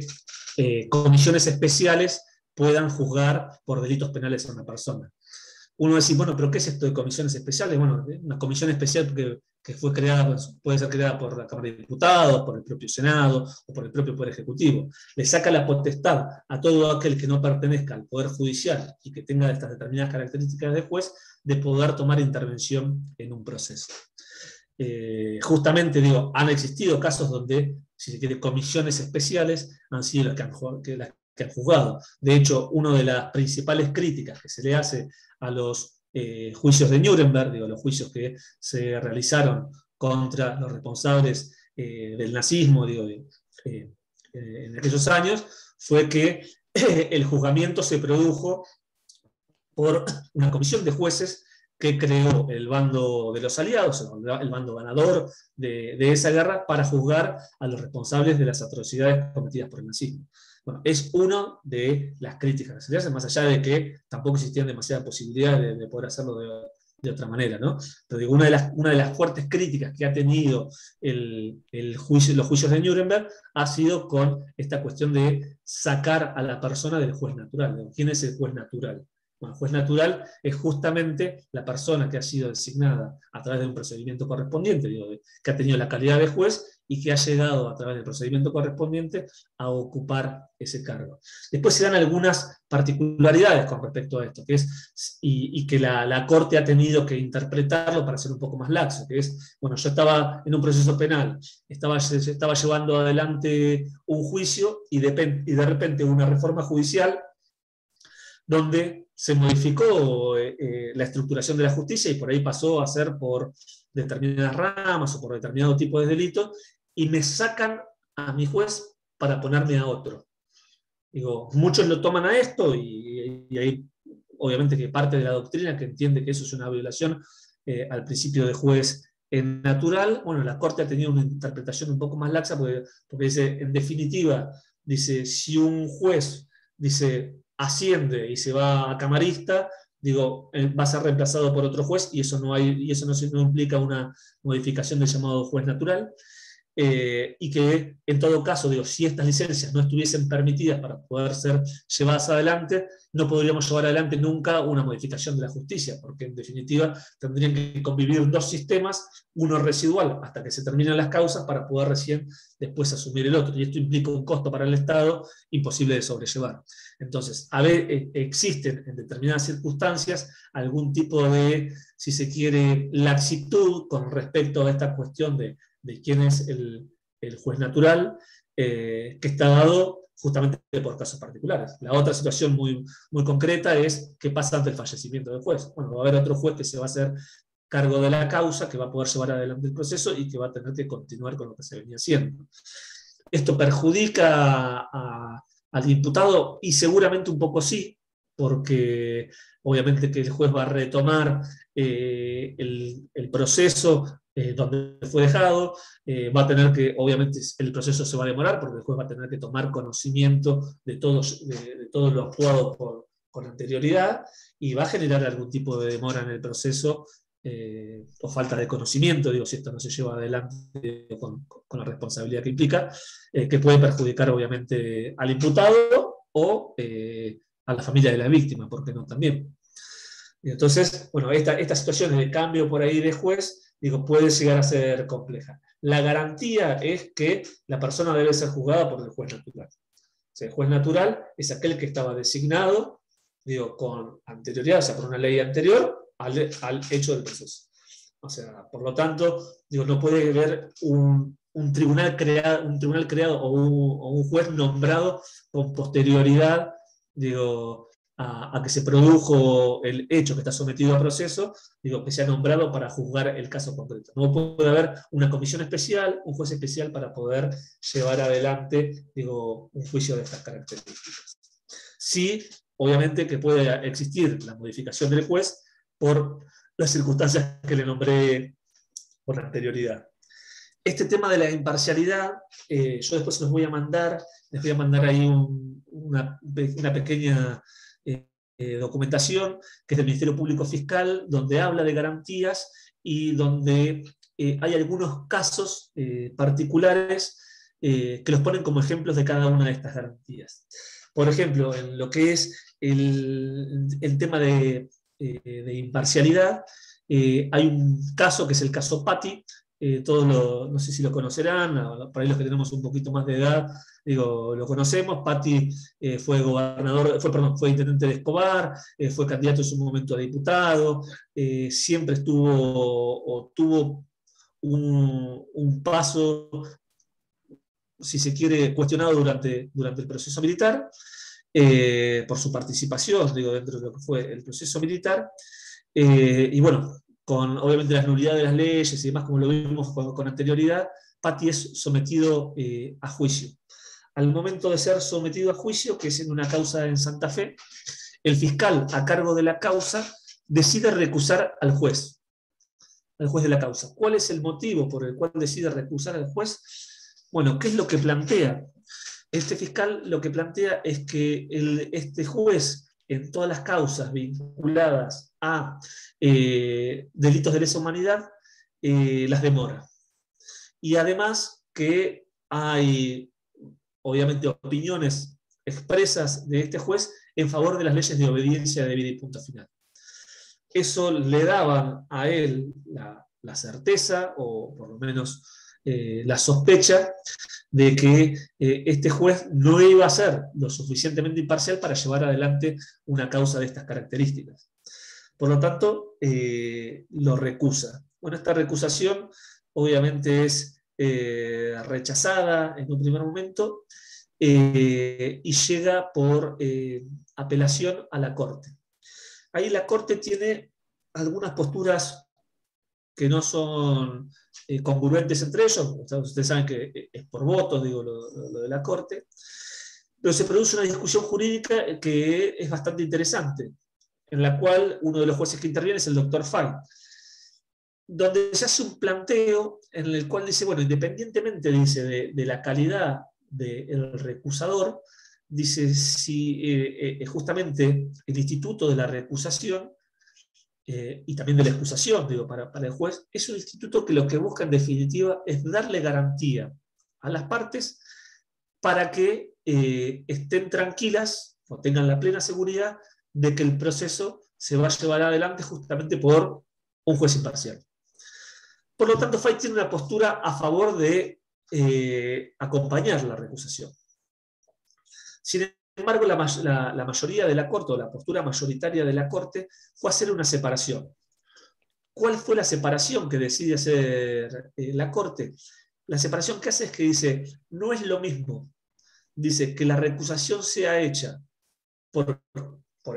comisiones especiales puedan juzgar por delitos penales a una persona. Uno dice, bueno, pero ¿qué es esto de comisiones especiales? Bueno, una comisión especial que fue creada, puede ser creada por la Cámara de Diputados, por el propio Senado o por el propio Poder Ejecutivo. Le saca la potestad a todo aquel que no pertenezca al Poder Judicial y que tenga estas determinadas características de juez, de poder tomar intervención en un proceso. Justamente, digo, han existido casos donde, si se quiere, comisiones especiales han sido las que han juzgado. De hecho, una de las principales críticas que se le hace a los juicios de Nuremberg, digo, los juicios que se realizaron contra los responsables del nazismo, digo, en aquellos años, fue que el juzgamiento se produjo por una comisión de jueces que creó el bando de los aliados, el bando ganador de esa guerra, para juzgar a los responsables de las atrocidades cometidas por el nazismo. Bueno, es una de las críticas que se le hacen, más allá de que tampoco existían demasiadas posibilidades de poder hacerlo de otra manera, ¿no? Pero digo, una de las fuertes críticas que ha tenido los juicios de Nuremberg ha sido con esta cuestión de sacar a la persona del juez natural. ¿No? ¿Quién es el juez natural? Bueno, el juez natural es justamente la persona que ha sido designada a través de un procedimiento correspondiente, digo, que ha tenido la calidad de juez y que ha llegado a través del procedimiento correspondiente a ocupar ese cargo. Después se dan algunas particularidades con respecto a esto, que es, y que la Corte ha tenido que interpretarlo para ser un poco más laxo, que es, bueno, yo estaba en un proceso penal, estaba llevando adelante un juicio y de repente una reforma judicial donde se modificó la estructuración de la justicia y por ahí pasó a ser por determinadas ramas o por determinado tipo de delito, y me sacan a mi juez para ponerme a otro. Digo, muchos lo toman a esto y hay obviamente que parte de la doctrina que entiende que eso es una violación al principio de juez natural. Bueno, la Corte ha tenido una interpretación un poco más laxa porque dice, en definitiva, dice, si un juez dice asciende y se va a camarista, digo, va a ser reemplazado por otro juez y eso no implica una modificación del llamado juez natural. Y que en todo caso, digo, si estas licencias no estuviesen permitidas para poder ser llevadas adelante, no podríamos llevar adelante nunca una modificación de la justicia, porque en definitiva tendrían que convivir dos sistemas, uno residual hasta que se terminan las causas para poder recién después asumir el otro, y esto implica un costo para el Estado imposible de sobrellevar. Entonces, existen en determinadas circunstancias algún tipo de, si se quiere, laxitud con respecto a esta cuestión de quién es el juez natural, que está dado justamente por casos particulares. La otra situación muy, muy concreta es qué pasa ante el fallecimiento del juez. Bueno, va a haber otro juez que se va a hacer cargo de la causa, que va a poder llevar adelante el proceso y que va a tener que continuar con lo que se venía haciendo. ¿Esto perjudica al imputado? Y seguramente un poco sí, porque obviamente que el juez va a retomar el proceso donde fue dejado, va a tener que, obviamente el proceso se va a demorar porque el juez va a tener que tomar conocimiento de todo lo actuado con anterioridad y va a generar algún tipo de demora en el proceso o falta de conocimiento, digo, si esto no se lleva adelante con la responsabilidad que implica, que puede perjudicar obviamente al imputado o a la familia de la víctima, ¿por qué no también? Y entonces, bueno, estas situaciones de cambio por ahí de juez, digo, puede llegar a ser compleja. La garantía es que la persona debe ser juzgada por el juez natural. O sea, el juez natural es aquel que estaba designado, digo, con anterioridad, o sea, por una ley anterior al hecho del proceso. O sea, por lo tanto, digo, no puede haber un tribunal creado o un juez nombrado con posterioridad, digo, a que se produjo el hecho que está sometido a proceso, digo, que sea nombrado para juzgar el caso concreto. No puede haber una comisión especial, un juez especial para poder llevar adelante, digo, un juicio de estas características. Sí, obviamente que puede existir la modificación del juez por las circunstancias que le nombré con anterioridad. Este tema de la imparcialidad, yo después les voy a mandar ahí una pequeña documentación que es del Ministerio Público Fiscal, donde habla de garantías y donde hay algunos casos particulares que los ponen como ejemplos de cada una de estas garantías. Por ejemplo, en lo que es el tema de imparcialidad, hay un caso que es el caso Patti. No sé si lo conocerán, por ahí los que tenemos un poquito más de edad, digo, lo conocemos. Patti fue gobernador, fue intendente de Escobar, fue candidato en su momento a diputado, siempre tuvo un paso, si se quiere, cuestionado durante el proceso militar, por su participación, digo, dentro de lo que fue el proceso militar, y bueno, con obviamente las nulidades de las leyes y demás, como lo vimos con anterioridad, Patti es sometido a juicio. Al momento de ser sometido a juicio, que es en una causa en Santa Fe, el fiscal a cargo de la causa decide recusar al juez de la causa. ¿Cuál es el motivo por el cual decide recusar al juez? Bueno, ¿qué es lo que plantea? Este fiscal lo que plantea es que este juez, en todas las causas vinculadas a delitos de lesa humanidad, las demora. Y además que hay, obviamente, opiniones expresas de este juez en favor de las leyes de obediencia debida y punto final. Eso le daba a él la certeza, o por lo menos la sospecha, de que este juez no iba a ser lo suficientemente imparcial para llevar adelante una causa de estas características. Por lo tanto, lo recusa. Bueno, esta recusación obviamente es rechazada en un primer momento y llega por apelación a la Corte. Ahí la Corte tiene algunas posturas que no son congruentes entre ellos. Ustedes saben que es por votos, digo, lo de la Corte, pero se produce una discusión jurídica que es bastante interesante, en la cual uno de los jueces que interviene es el doctor Fay, donde se hace un planteo en el cual dice, bueno, independientemente, dice, de la calidad del recusador, dice, si justamente el instituto de la recusación y también de la excusación, digo, para el juez, es un instituto que lo que busca en definitiva es darle garantía a las partes para que estén tranquilas o tengan la plena seguridad de que el proceso se va a llevar adelante justamente por un juez imparcial. Por lo tanto, Fay tiene una postura a favor de acompañar la recusación. Sin embargo, la mayoría de la Corte, o la postura mayoritaria de la Corte, fue hacer una separación. ¿Cuál fue la separación que decide hacer la Corte? La separación que hace es que dice, no es lo mismo, dice, que la recusación sea hecha por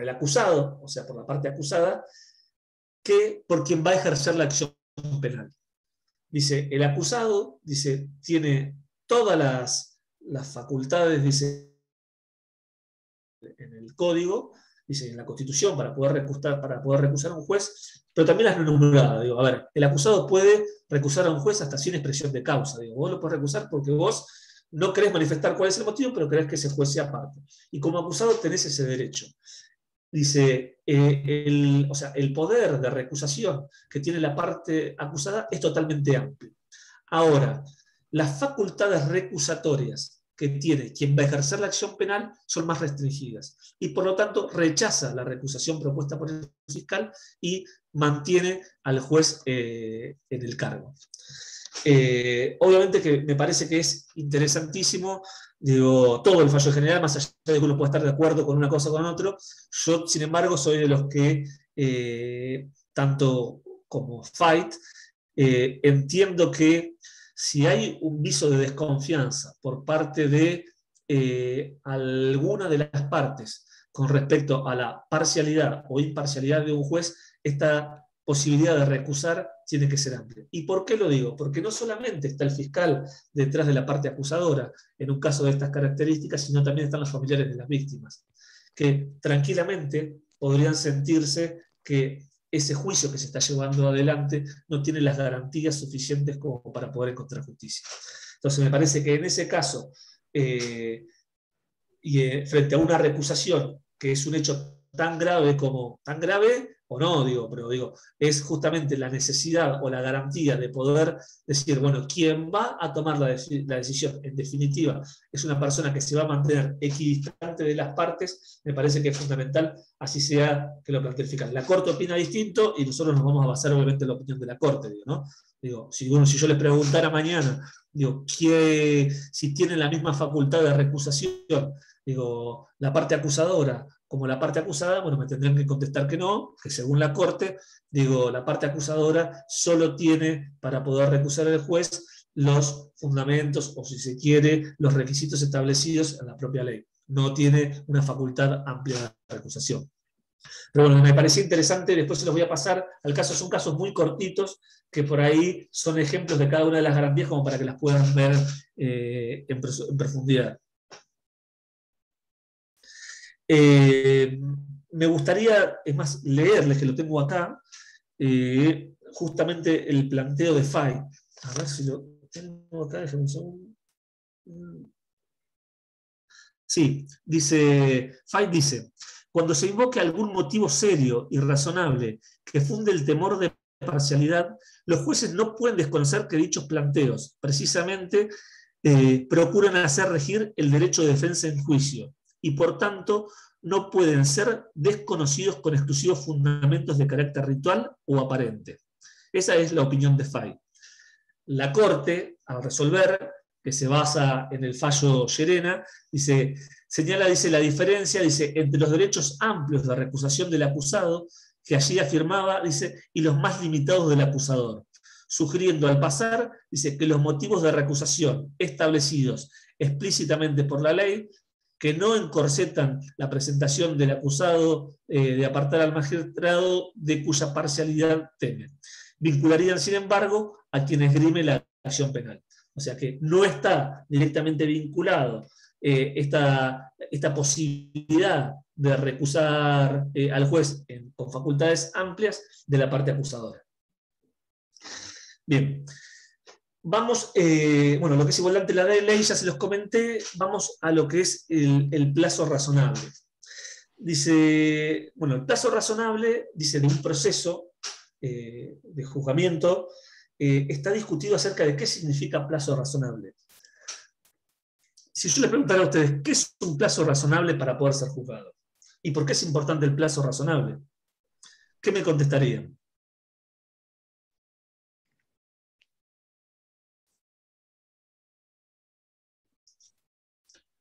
el acusado, o sea, por la parte acusada, que por quien va a ejercer la acción penal. Dice, el acusado, dice, tiene todas las facultades, dice, en el código, dice, en la Constitución, para poder recusar a un juez, pero también las no enumeradas. Digo, a ver, el acusado puede recusar a un juez hasta sin expresión de causa. Digo, vos lo podés recusar porque vos no querés manifestar cuál es el motivo, pero querés que ese juez sea parte. Y como acusado tenés ese derecho. Dice, el poder de recusación que tiene la parte acusada es totalmente amplio. Ahora, las facultades recusatorias que tiene quien va a ejercer la acción penal son más restringidas y por lo tanto rechaza la recusación propuesta por el fiscal y mantiene al juez en el cargo. Obviamente que me parece que es interesantísimo, digo, todo el fallo general, más allá de que uno pueda estar de acuerdo con una cosa o con otro. Yo, sin embargo, soy de los que, tanto como Fight, entiendo que si hay un viso de desconfianza por parte de alguna de las partes con respecto a la parcialidad o imparcialidad de un juez, esta posibilidad de recusar tiene que ser amplia. ¿Y por qué lo digo? Porque no solamente está el fiscal detrás de la parte acusadora en un caso de estas características, sino también están los familiares de las víctimas, que tranquilamente podrían sentirse que ese juicio que se está llevando adelante no tiene las garantías suficientes como para poder encontrar justicia. Entonces me parece que en ese caso, frente a una recusación, que es un hecho tan grave como, tan grave o no, pero digo, es justamente la necesidad o la garantía de poder decir, bueno, quien va a tomar la decisión, en definitiva, es una persona que se va a mantener equidistante de las partes, me parece que es fundamental, así sea que lo plantee el fiscal. La Corte opina distinto y nosotros nos vamos a basar obviamente en la opinión de la Corte, ¿no? Si yo les preguntara mañana, si tienen la misma facultad de recusación, la parte acusadora como la parte acusada, bueno, me tendrían que contestar que no, que según la Corte, la parte acusadora solo tiene para poder recusar al juez los fundamentos, o si se quiere, los requisitos establecidos en la propia ley. No tiene una facultad amplia de recusación. Pero bueno, me parecía interesante, después se los voy a pasar al caso, son casos muy cortitos, que por ahí son ejemplos de cada una de las garantías como para que las puedan ver en profundidad. Me gustaría, es más, leerles, que lo tengo acá, justamente el planteo de Fay. A ver si lo tengo acá, déjenme un segundo. Sí, Fay dice, cuando se invoque algún motivo serio y razonable que funde el temor de parcialidad, los jueces no pueden desconocer que dichos planteos, precisamente, procuran hacer regir el derecho de defensa en juicio, y por tanto no pueden ser desconocidos con exclusivos fundamentos de carácter ritual o aparente. Esa es la opinión de Fay. La Corte, al resolver, que se basa en el fallo Llerena, señala la diferencia entre los derechos amplios de recusación del acusado, que allí afirmaba, y los más limitados del acusador, sugiriendo al pasar, que los motivos de recusación establecidos explícitamente por la ley, que no encorsetan la presentación del acusado de apartar al magistrado de cuya parcialidad teme. Vincularían, sin embargo, a quien esgrime la acción penal. O sea que no está directamente vinculado esta posibilidad de recusar al juez con facultades amplias de la parte acusadora. Bien. Vamos, bueno, lo que es igualdad ante la ley ya se los comenté, vamos a lo que es el plazo razonable. Bueno, el plazo razonable, de un proceso de juzgamiento, está discutido acerca de qué significa plazo razonable. Si yo les preguntara a ustedes, ¿qué es un plazo razonable para poder ser juzgado? ¿Y por qué es importante el plazo razonable? ¿Qué me contestarían?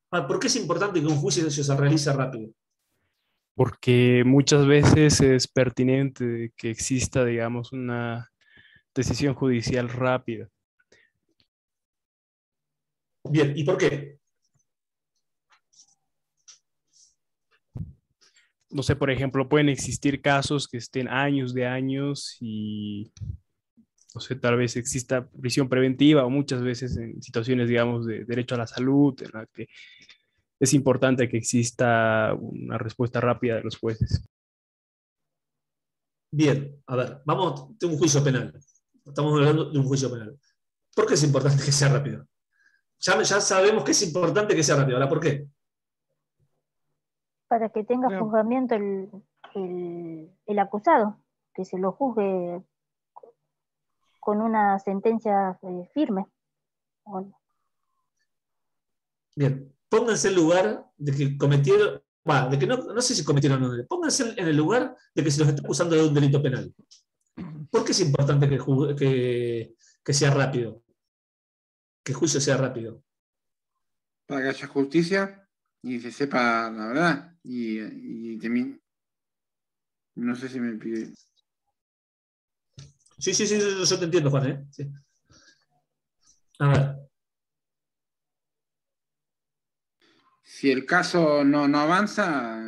¿Por qué es importante que un juicio se realice rápido? Porque muchas veces es pertinente que exista, digamos, una decisión judicial rápida. Bien, ¿y por qué? No sé, por ejemplo, pueden existir casos que estén años de años y, no sé, tal vez exista prisión preventiva o muchas veces en situaciones, digamos, de derecho a la salud, en la que es importante que exista una respuesta rápida de los jueces. Bien, a ver, vamos de un juicio penal. Estamos hablando de un juicio penal. ¿Por qué es importante que sea rápido? Ya sabemos que es importante que sea rápido. ¿Ahora por qué? Para que tenga juzgamiento el acusado, que se lo juzgue con una sentencia firme. Bien, pónganse en el lugar de que cometieron, de que no sé si cometieron o no, pónganse en el lugar de que se los está acusando de un delito penal. ¿Por qué es importante que sea rápido? Que el juicio sea rápido. Para que haya justicia y se sepa la verdad. Y también, no sé si me pide. Sí, yo te entiendo, Juan, ¿eh? Sí. A ver. Si el caso no avanza,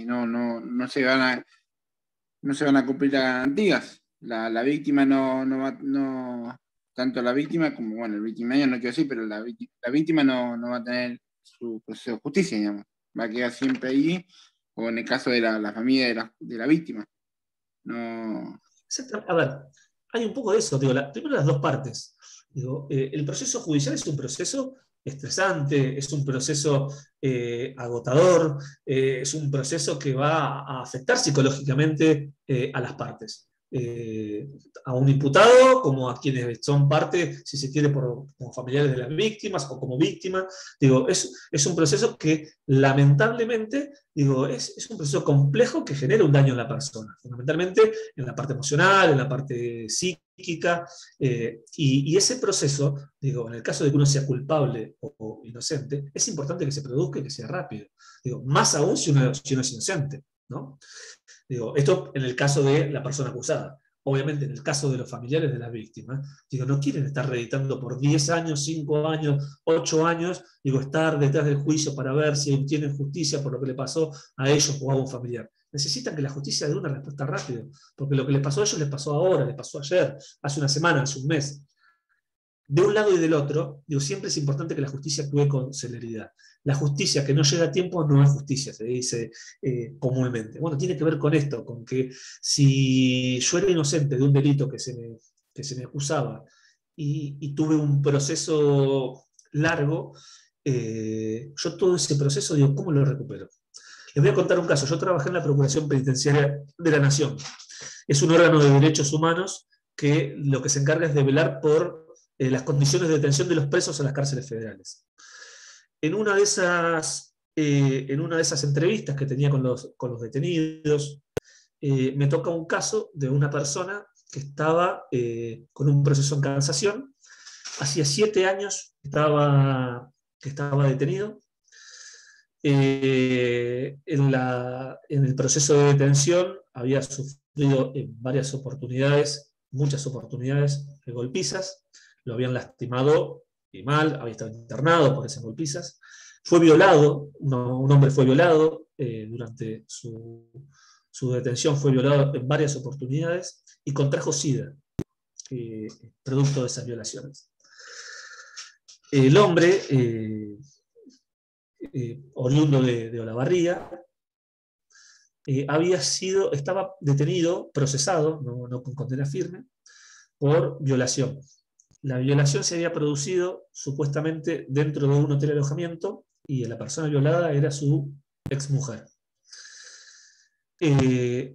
no se van a cumplir las garantías. La víctima no va, tanto la víctima como, bueno, el victimario no quiero decir, pero la víctima no va a tener su proceso de justicia, digamos. Va a quedar siempre ahí, o en el caso de la familia de la víctima. No. A ver, hay un poco de eso, primero las dos partes. El proceso judicial es un proceso estresante, es un proceso agotador, es un proceso que va a afectar psicológicamente a las partes. A un imputado, como a quienes son parte, si se quiere, como familiares de las víctimas o como víctimas. Digo, es un proceso que lamentablemente, digo, es un proceso complejo que genera un daño en la persona, fundamentalmente en la parte emocional, en la parte psíquica, y ese proceso, digo, en el caso de que uno sea culpable o inocente, es importante que se produzca y que sea rápido. Digo, más aún si uno es inocente, ¿no? Digo, esto en el caso de la persona acusada. Obviamente, en el caso de los familiares de las víctimas, digo, no quieren estar reeditando por 10 años, 5 años, 8 años, digo, estar detrás del juicio para ver si obtienen justicia por lo que le pasó a ellos o a un familiar. Necesitan que la justicia dé una respuesta rápida, porque lo que les pasó a ellos les pasó ahora, les pasó ayer, hace una semana, hace un mes. De un lado y del otro, digo, siempre es importante que la justicia actúe con celeridad. La justicia que no llega a tiempo no es justicia, se dice comúnmente. Bueno, tiene que ver con esto, con que si yo era inocente de un delito que se me acusaba y tuve un proceso largo, yo todo ese proceso, digo, ¿cómo lo recupero? Les voy a contar un caso. Yo trabajé en la Procuración Penitenciaria de la Nación. Es un órgano de derechos humanos que lo que se encarga es de velar por las condiciones de detención de los presos en las cárceles federales. En una de esas entrevistas que tenía con los detenidos, me toca un caso de una persona que estaba con un proceso en casación. Hacía 7 años que estaba detenido. En el proceso de detención había sufrido en varias oportunidades, muchas oportunidades, golpizas. Lo habían lastimado y mal, había estado internado por esas golpizas. Fue violado, un hombre fue violado durante su detención, fue violado en varias oportunidades y contrajo SIDA, producto de esas violaciones. El hombre, oriundo de Olavarría, estaba detenido, procesado, no con condena firme, por violación. La violación se había producido supuestamente dentro de un hotel de alojamiento y la persona violada era su exmujer.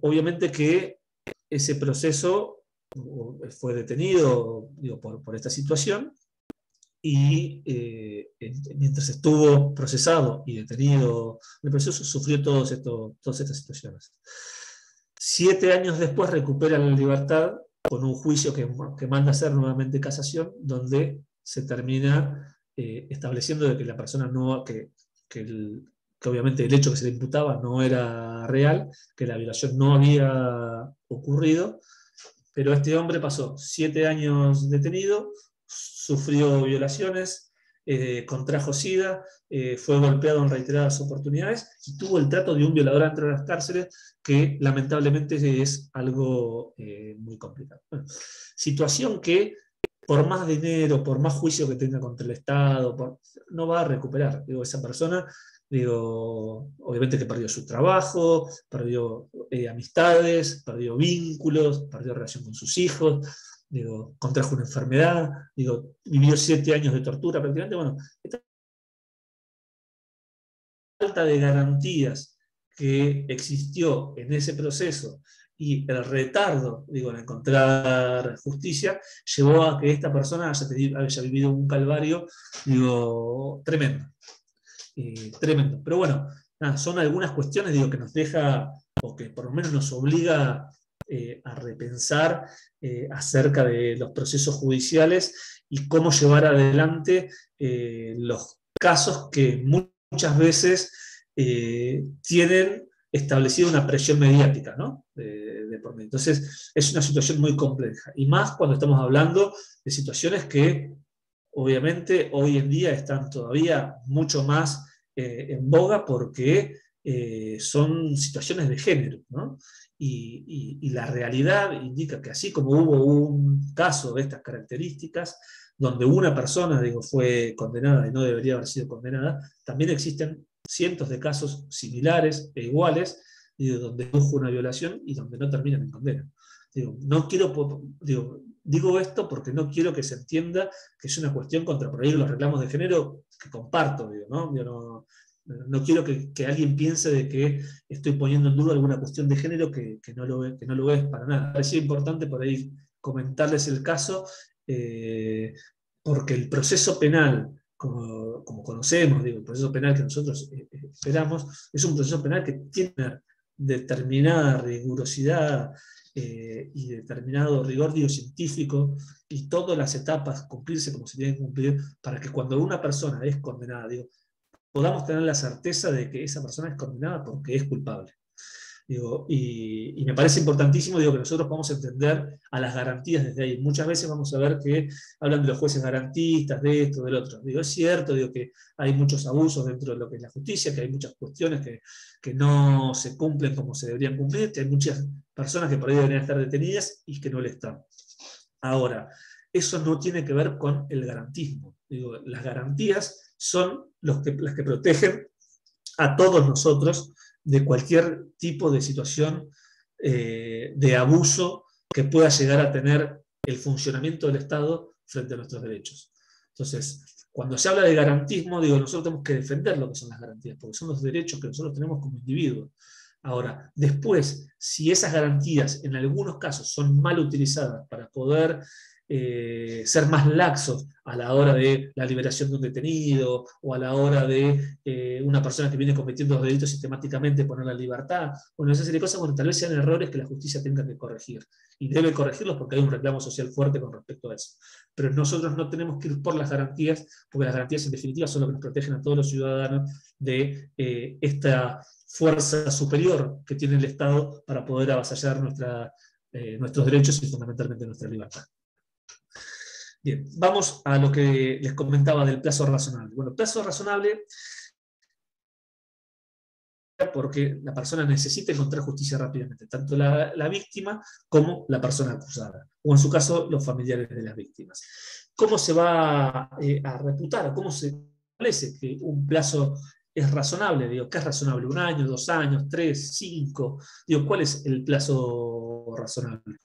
Obviamente que ese proceso fue detenido, digo, por esta situación, y mientras estuvo procesado y detenido en el proceso, sufrió todas estas situaciones. 7 años después recupera la libertad con un juicio que manda a hacer nuevamente casación, donde se termina estableciendo de que la persona que obviamente el hecho que se le imputaba no era real, que la violación no había ocurrido, pero este hombre pasó 7 años detenido, sufrió violaciones, contrajo SIDA, fue golpeado en reiteradas oportunidades y tuvo el trato de un violador dentro de las cárceles, que lamentablemente es algo muy complicado. Bueno, situación que por más dinero, por más juicio que tenga contra el Estado, no va a recuperar. Digo, esa persona, digo, obviamente que perdió su trabajo, perdió amistades, perdió vínculos, perdió relación con sus hijos, digo, contrajo una enfermedad, digo, vivió 7 años de tortura prácticamente. Bueno, esta falta de garantías que existió en ese proceso y el retardo, digo, en encontrar justicia, llevó a que esta persona haya vivido un calvario, digo, tremendo. Tremendo. Pero bueno, nada, son algunas cuestiones, digo, que nos deja, o que por lo menos nos obliga a repensar acerca de los procesos judiciales y cómo llevar adelante los casos que muchas veces tienen establecida una presión mediática, ¿no? de por medio. Entonces, es una situación muy compleja. Y más cuando estamos hablando de situaciones que, obviamente, hoy en día están todavía mucho más en boga porque son situaciones de género, ¿no? Y la realidad indica que así como hubo un caso de estas características, donde una persona, digo, fue condenada y no debería haber sido condenada, también existen cientos de casos similares e iguales, donde hubo una violación y donde no terminan en condena. Digo esto porque no quiero que se entienda que es una cuestión contra por ahí los reclamos de género que comparto, ¿no? No quiero que alguien piense de que estoy poniendo en duda alguna cuestión de género que no lo es para nada. Me parecía importante por ahí comentarles el caso, porque el proceso penal, como conocemos, el proceso penal que nosotros esperamos, es un proceso penal que tiene determinada rigurosidad y determinado rigor científico, y todas las etapas cumplirse como se tienen que cumplir para que cuando una persona es condenada, podamos tener la certeza de que esa persona es condenada porque es culpable. Y me parece importantísimo que nosotros podamos entender a las garantías desde ahí. Muchas veces vamos a ver que hablan de los jueces garantistas, de esto, del otro. Es cierto que hay muchos abusos dentro de lo que es la justicia, que hay muchas cuestiones que no se cumplen como se deberían cumplir, que hay muchas personas que por ahí deberían estar detenidas y que no lo están. Ahora, eso no tiene que ver con el garantismo. Las garantías son las que protegen a todos nosotros de cualquier tipo de situación de abuso que pueda llegar a tener el funcionamiento del Estado frente a nuestros derechos. Entonces, cuando se habla de garantismo, nosotros tenemos que defender lo que son las garantías, porque son los derechos que nosotros tenemos como individuos. Ahora, después, si esas garantías en algunos casos son mal utilizadas para poder ser más laxos a la hora de la liberación de un detenido o a la hora de una persona que viene cometiendo los delitos sistemáticamente ponerla en libertad, bueno, esa serie de cosas, tal vez sean errores que la justicia tenga que corregir, y debe corregirlos porque hay un reclamo social fuerte con respecto a eso. Pero nosotros no tenemos que ir por las garantías, porque las garantías en definitiva son lo que nos protegen a todos los ciudadanos de esta fuerza superior que tiene el Estado para poder avasallar nuestros derechos y fundamentalmente nuestra libertad. Bien, vamos a lo que les comentaba del plazo razonable. Bueno, plazo razonable porque la persona necesita encontrar justicia rápidamente, tanto la víctima como la persona acusada, o en su caso los familiares de las víctimas. ¿Cómo se va a reputar? ¿Cómo se establece que un plazo es razonable? ¿Qué es razonable? ¿1 año, 2 años, 3, 5? ¿Cuál es el plazo razonable?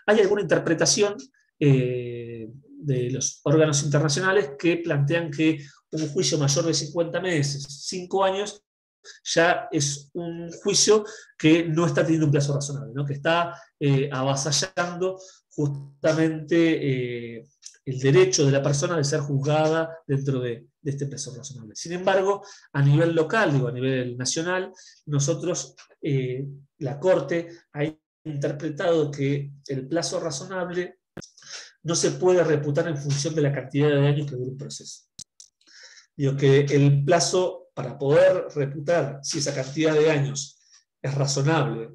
Hay alguna interpretación de los órganos internacionales que plantean que un juicio mayor de 50 meses, 5 años, ya es un juicio que no está teniendo un plazo razonable, ¿no? Que está avasallando justamente el derecho de la persona de ser juzgada dentro de este plazo razonable. Sin embargo, a nivel local, a nivel nacional, nosotros, la Corte ha interpretado que el plazo razonable no se puede reputar en función de la cantidad de años que dura un proceso. Que el plazo para poder reputar si esa cantidad de años es razonable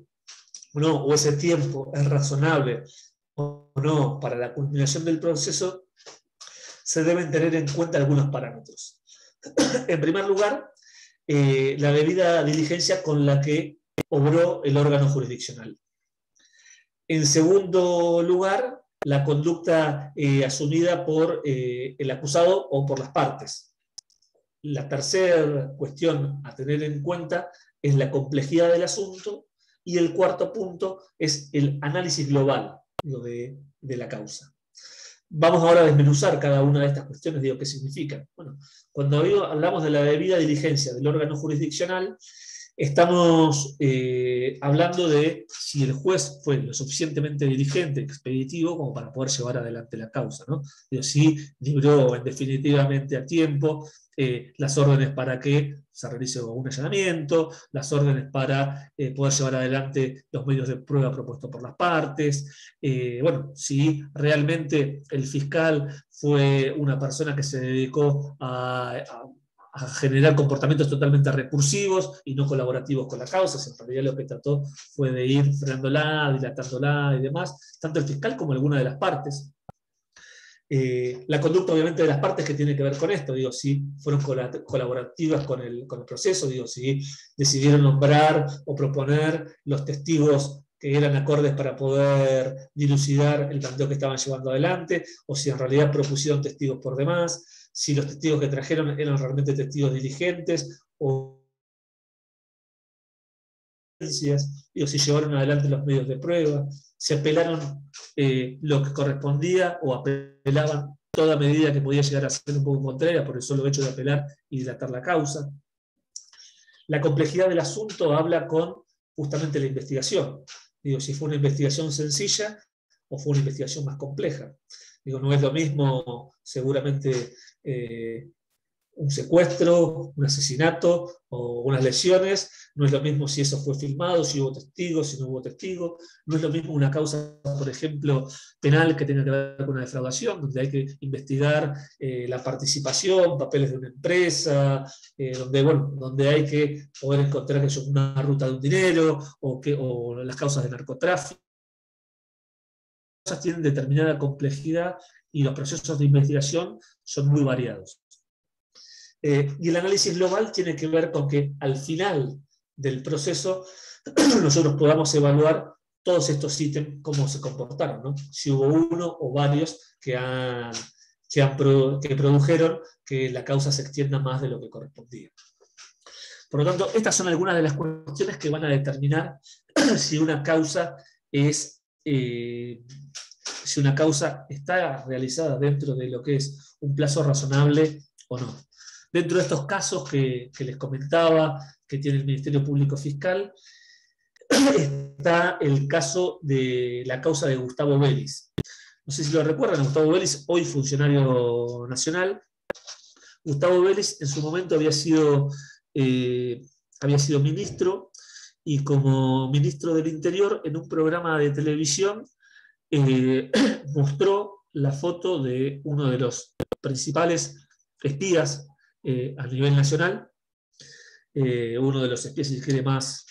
o no, o ese tiempo es razonable o no para la culminación del proceso, se deben tener en cuenta algunos parámetros. En primer lugar, la debida diligencia con la que obró el órgano jurisdiccional. En segundo lugar, la conducta asumida por el acusado o por las partes. La tercera cuestión a tener en cuenta es la complejidad del asunto, y el cuarto punto es el análisis global de la causa. Vamos ahora a desmenuzar cada una de estas cuestiones, qué significan. Bueno, cuando hablamos de la debida diligencia del órgano jurisdiccional, estamos hablando de si el juez fue lo suficientemente diligente, expeditivo, como para poder llevar adelante la causa, ¿no? Si libró definitivamente a tiempo las órdenes para que se realice un allanamiento, las órdenes para poder llevar adelante los medios de prueba propuestos por las partes, bueno, si realmente el fiscal fue una persona que se dedicó a generar comportamientos totalmente recursivos y no colaborativos con la causa, en realidad lo que trató fue de ir frenándola, dilatándola y demás, tanto el fiscal como alguna de las partes. La conducta obviamente de las partes que tiene que ver con esto, si fueron colaborativas con el proceso, si decidieron nombrar o proponer los testigos que eran acordes para poder dilucidar el planteo que estaban llevando adelante, o si en realidad propusieron testigos por demás, si los testigos que trajeron eran realmente testigos diligentes o digo, se llevaron adelante los medios de prueba, se apelaron lo que correspondía o apelaban toda medida que podía llegar a ser un poco contraria por el solo hecho de apelar y dilatar la causa. La complejidad del asunto habla con justamente la investigación. Digo, si fue una investigación sencilla o fue una investigación más compleja. Digo, no es lo mismo seguramente un secuestro, un asesinato o unas lesiones, no es lo mismo si eso fue filmado, si hubo testigos, si no hubo testigos, no es lo mismo una causa, por ejemplo, penal que tenga que ver con una defraudación, donde hay que investigar la participación, papeles de una empresa, donde hay que poder encontrar una ruta de un dinero o las causas de narcotráfico. Las cosas tienen determinada complejidad y los procesos de investigación son muy variados. Y el análisis global tiene que ver con que al final del proceso nosotros podamos evaluar todos estos ítems, cómo se comportaron, ¿no? Si hubo uno o varios que produjeron que la causa se extienda más de lo que correspondía. Por lo tanto, estas son algunas de las cuestiones que van a determinar si una causa está realizada dentro de lo que es un plazo razonable o no. Dentro de estos casos que les comentaba, que tiene el Ministerio Público Fiscal, está el caso de la causa de Gustavo Vélez. No sé si lo recuerdan, Gustavo Vélez, hoy funcionario nacional. Gustavo Vélez en su momento había sido ministro, y como ministro del Interior, en un programa de televisión, mostró la foto de uno de los principales espías a nivel nacional, uno de los espías, si quiere, más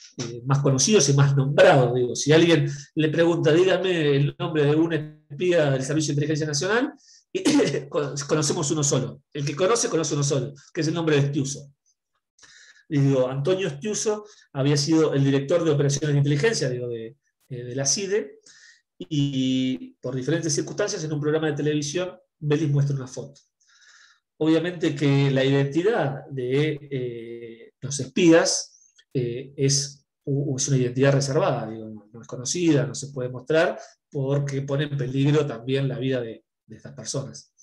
conocidos y más nombrados. Digo, si alguien le pregunta, dígame el nombre de un espía del Servicio de Inteligencia Nacional, y conocemos uno solo. El que conoce uno solo, que es el nombre de Estiuso. Digo, Antonio Estiuso había sido el director de operaciones de inteligencia, de la CIDE, y por diferentes circunstancias en un programa de televisión Vélez muestra una foto. Obviamente que la identidad de los espías es una identidad reservada, digo, no es conocida, no se puede mostrar porque pone en peligro también la vida de estas personas.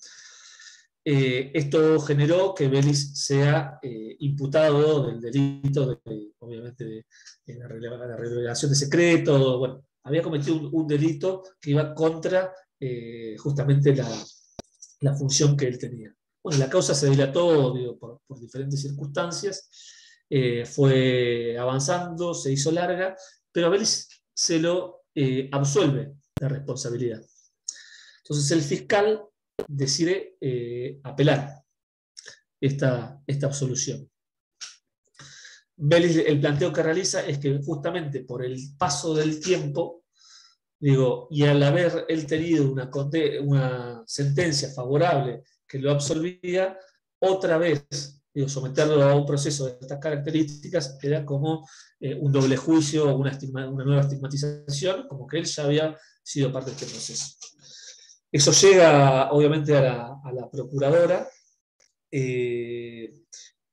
Esto generó que Vélez sea imputado del delito, obviamente, de la revelación de secreto. Bueno, había cometido un delito que iba contra justamente la función que él tenía. Bueno, la causa se dilató, digo, por diferentes circunstancias, fue avanzando, se hizo larga, pero a Vélez se lo absuelve de responsabilidad. Entonces el fiscal decide apelar esta absolución. Vélez, el planteo que realiza es que justamente por el paso del tiempo, digo, y al haber él tenido una sentencia favorable que lo absolvía, otra vez, digo, someterlo a un proceso de estas características era como un doble juicio, una nueva estigmatización, como que él ya había sido parte de este proceso. Eso llega, obviamente, a la procuradora,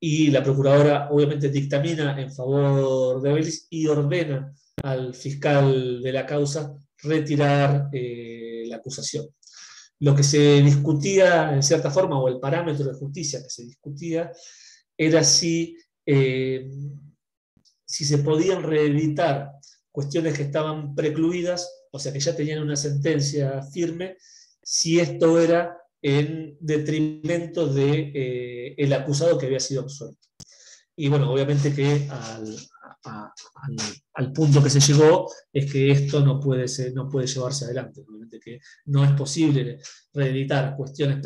y la procuradora, obviamente, dictamina en favor de Vélez y ordena al fiscal de la causa retirar la acusación. Lo que se discutía, en cierta forma, o el parámetro de justicia que se discutía, era si se podían reeditar cuestiones que estaban precluidas, o sea, que ya tenían una sentencia firme, si esto era en detrimento del acusado que había sido absuelto. Y bueno, obviamente que al punto que se llegó es que esto no puede llevarse adelante. Obviamente que no es posible reeditar cuestiones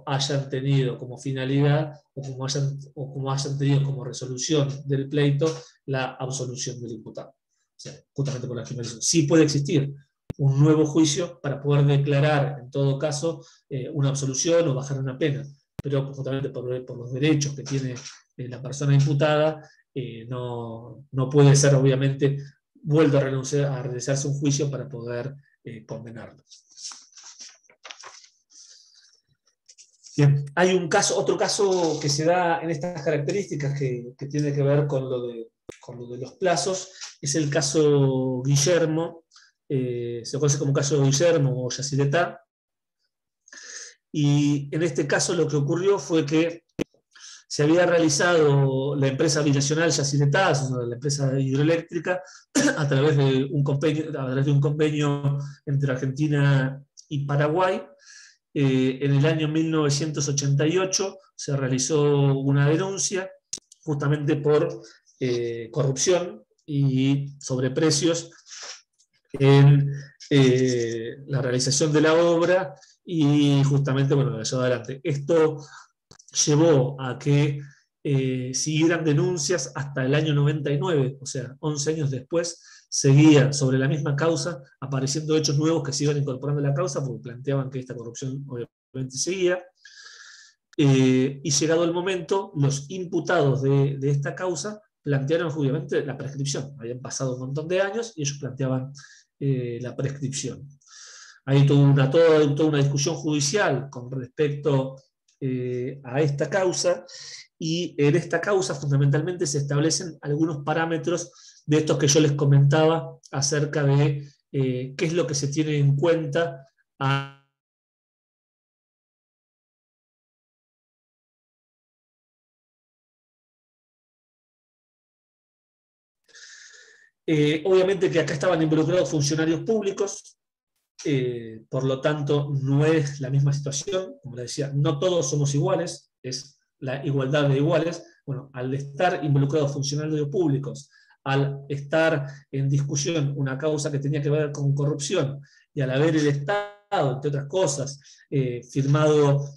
hayan tenido como finalidad o como hayan tenido como resolución del pleito la absolución del imputado. O sea, justamente por la finalización. Sí puede existir un nuevo juicio para poder declarar, en todo caso, una absolución o bajar una pena, pero justamente por los derechos que tiene la persona imputada, no puede ser, obviamente, vuelto a realizarse un juicio para poder condenarlo. Bien, hay otro caso que se da en estas características que tiene que ver con lo de con lo de los plazos, es el caso Guillermo, se conoce como caso Guillermo o Yacyretá, y en este caso lo que ocurrió fue que se había realizado la empresa binacional Yacyretá, la empresa hidroeléctrica, a través de un convenio entre Argentina y Paraguay. En el año 1988 se realizó una denuncia justamente por corrupción y sobreprecios en la realización de la obra y justamente, bueno, lo llevó adelante. Esto llevó a que siguieran denuncias hasta el año 99, o sea, 11 años después, seguían sobre la misma causa, apareciendo hechos nuevos que se iban incorporando a la causa, porque planteaban que esta corrupción obviamente seguía. Y llegado el momento, los imputados de esta causa plantearon obviamente la prescripción. Habían pasado un montón de años y ellos planteaban la prescripción. Hay toda una discusión judicial con respecto a esta causa, y en esta causa fundamentalmente se establecen algunos parámetros de estos que yo les comentaba acerca de qué es lo que se tiene en cuenta obviamente que acá estaban involucrados funcionarios públicos, por lo tanto no es la misma situación, como les decía, no todos somos iguales, es la igualdad de iguales. Bueno, al estar involucrados funcionarios públicos, al estar en discusión una causa que tenía que ver con corrupción, y al haber el Estado, entre otras cosas, firmado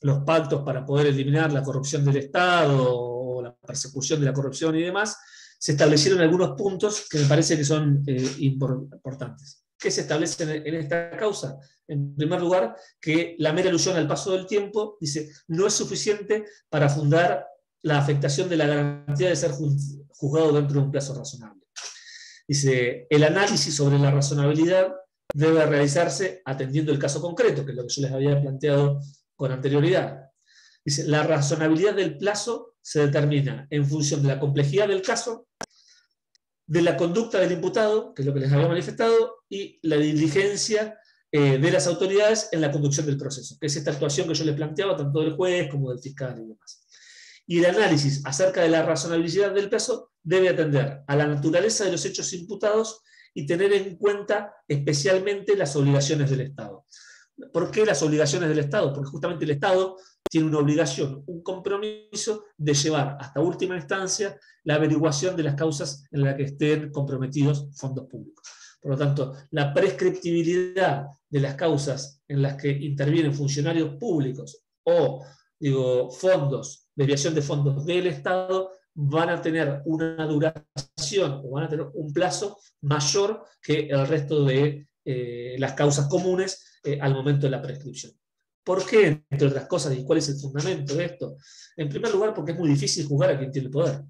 los pactos para poder eliminar la corrupción del Estado o la persecución de la corrupción y demás, se establecieron algunos puntos que me parece que son importantes. ¿Qué se establece en esta causa? En primer lugar, que la mera alusión al paso del tiempo, dice, no es suficiente para fundar la afectación de la garantía de ser juzgado dentro de un plazo razonable. Dice, el análisis sobre la razonabilidad debe realizarse atendiendo el caso concreto, que es lo que yo les había planteado con anterioridad. Dice, la razonabilidad del plazo se determina en función de la complejidad del caso, de la conducta del imputado, que es lo que les había manifestado, y la diligencia de las autoridades en la conducción del proceso, que es esta actuación que yo les planteaba, tanto del juez como del fiscal y demás. Y el análisis acerca de la razonabilidad del plazo debe atender a la naturaleza de los hechos imputados y tener en cuenta especialmente las obligaciones del Estado. ¿Por qué las obligaciones del Estado? Porque justamente el Estado tiene una obligación, un compromiso de llevar hasta última instancia la averiguación de las causas en las que estén comprometidos fondos públicos. Por lo tanto, la prescriptibilidad de las causas en las que intervienen funcionarios públicos o, fondos, desviación de fondos del Estado, van a tener una duración o van a tener un plazo mayor que el resto de las causas comunes al momento de la prescripción. ¿Por qué? Entre otras cosas, ¿y cuál es el fundamento de esto? En primer lugar, porque es muy difícil juzgar a quien tiene poder.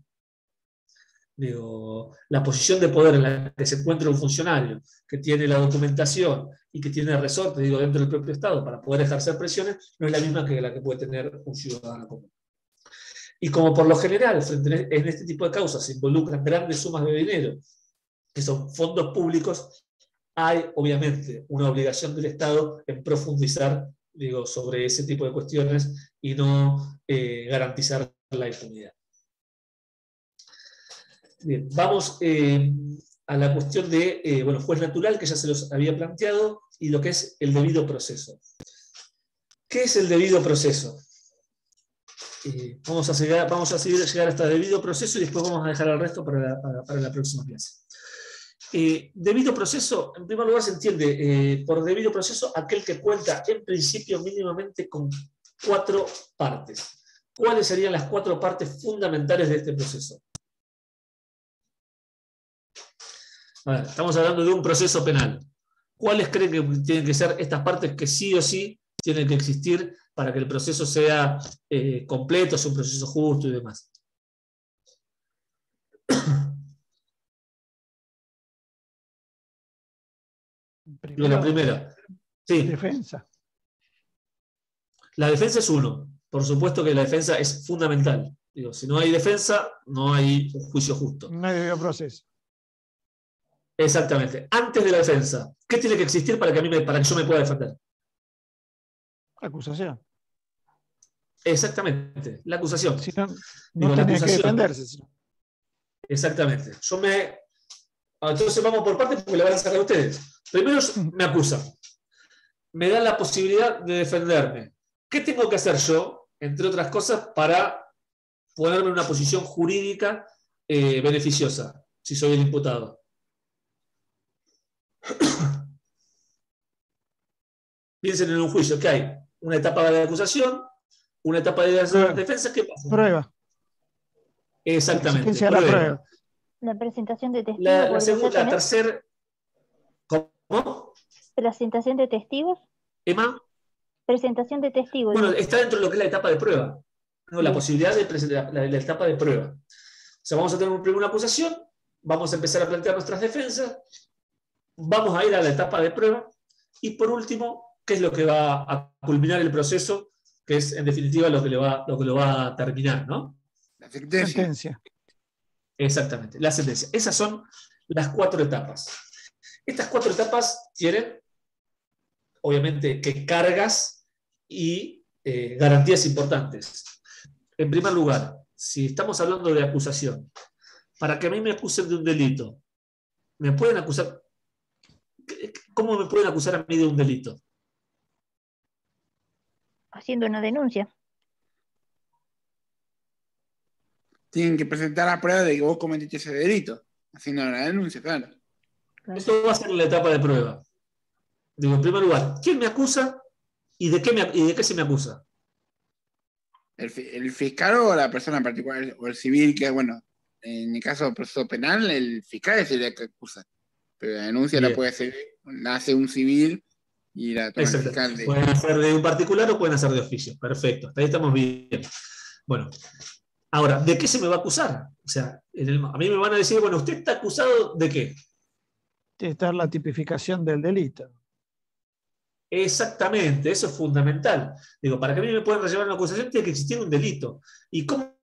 La posición de poder en la que se encuentra un funcionario que tiene la documentación y que tiene resorte, dentro del propio Estado para poder ejercer presiones, no es la misma que la que puede tener un ciudadano común. Y como por lo general, en este tipo de causas se involucran grandes sumas de dinero, que son fondos públicos, hay obviamente una obligación del Estado en profundizar sobre ese tipo de cuestiones y no garantizar la impunidad. Bien, vamos a la cuestión de juez natural, que ya se los había planteado, y lo que es el debido proceso. ¿Qué es el debido proceso? Vamos a seguir llegar hasta el debido proceso y después vamos a dejar el resto para la próxima clase. Debido proceso, en primer lugar se entiende por debido proceso aquel que cuenta en principio mínimamente con 4 partes. ¿Cuáles serían las 4 partes fundamentales de este proceso? A ver, estamos hablando de un proceso penal. ¿Cuáles creen que tienen que ser estas partes que sí o sí tienen que existir para que el proceso sea completo, sea un proceso justo y demás? La primera. Sí. Defensa. La defensa es uno. Por supuesto que la defensa es fundamental. Digo, si no hay defensa, no hay un juicio justo. No hay debido proceso. Exactamente. Antes de la defensa, ¿qué tiene que existir para que yo me pueda defender? Acusación. Exactamente, la acusación. Si no, Digo, no la tenés que acusación. defenderse. Exactamente. Entonces vamos por partes porque le van a sacar a ustedes. Primero me acusan. Me dan la posibilidad de defenderme. ¿Qué tengo que hacer yo, entre otras cosas, para ponerme en una posición jurídica beneficiosa, si soy el imputado? Piensen en un juicio que hay una etapa de acusación, una etapa de defensa. ¿Qué pasa? Prueba. Exactamente. Existencia de la prueba. La presentación de testigos. La tercera. ¿Cómo? Presentación de testigos. ¿Emma? Presentación de testigos. Bueno, está dentro de lo que es la etapa de prueba. ¿No? La posibilidad de presentar la etapa de prueba. O sea, vamos a tener primero una acusación, vamos a empezar a plantear nuestras defensas, vamos a ir a la etapa de prueba y por último, ¿qué es lo que va a culminar el proceso? Que es en definitiva lo que lo va a terminar, ¿no? La sentencia. Exactamente, la sentencia. Esas son las 4 etapas. Estas 4 etapas tienen, obviamente, que cargas y garantías importantes. En primer lugar, si estamos hablando de acusación, para que a mí me acusen de un delito, ¿me pueden acusar? ¿Cómo me pueden acusar a mí de un delito? Haciendo una denuncia. Tienen que presentar la prueba de que vos cometiste ese delito, haciendo una denuncia, claro. Esto va a ser la etapa de prueba. Digo, en primer lugar, ¿quién me acusa y de qué se me acusa? El fiscal o la persona en particular, o el civil, que bueno, en el caso del proceso penal, el fiscal es el que acusa. Pero la denuncia la puede hacer, la hace un civil y la toma el fiscal. Pueden hacer de un particular o pueden hacer de oficio. Perfecto, hasta ahí estamos bien. Bueno, ahora, ¿de qué se me va a acusar? O sea, a mí me van a decir, bueno, ¿usted está acusado de qué? Tiene que estar la tipificación del delito. Exactamente, eso es fundamental. Digo, para que a mí me puedan llevar una acusación tiene que existir un delito. ¿Y cómo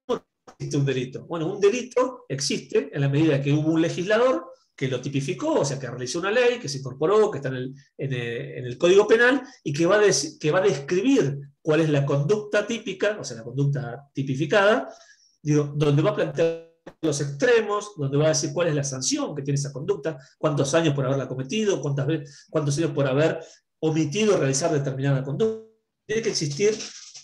existe un delito? Bueno, un delito existe en la medida que hubo un legislador que lo tipificó, o sea, que realizó una ley, que se incorporó, que está en el Código Penal y que va a describir cuál es la conducta típica, o sea, la conducta tipificada, digo, donde va a plantear los extremos, donde va a decir cuál es la sanción que tiene esa conducta, cuántos años por haberla cometido, cuántos años por haber omitido realizar determinada conducta. Tiene que existir,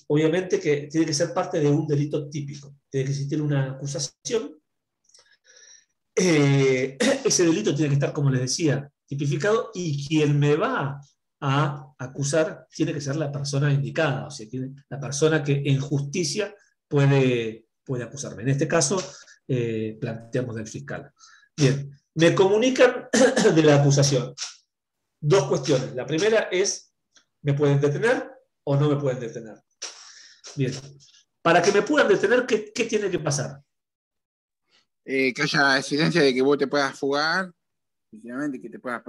obviamente, que tiene que ser parte de un delito típico. Tiene que existir una acusación. Ese delito tiene que estar, como les decía, tipificado y quien me va a acusar tiene que ser la persona indicada, o sea, la persona que en justicia puede acusarme. En este caso, planteamos del fiscal. Bien, me comunican de la acusación. 2 cuestiones. La primera es, ¿me pueden detener o no me pueden detener? Bien. Para que me puedan detener, ¿qué tiene que pasar? Que haya exigencia de que vos te puedas fugar, efectivamente, que te puedas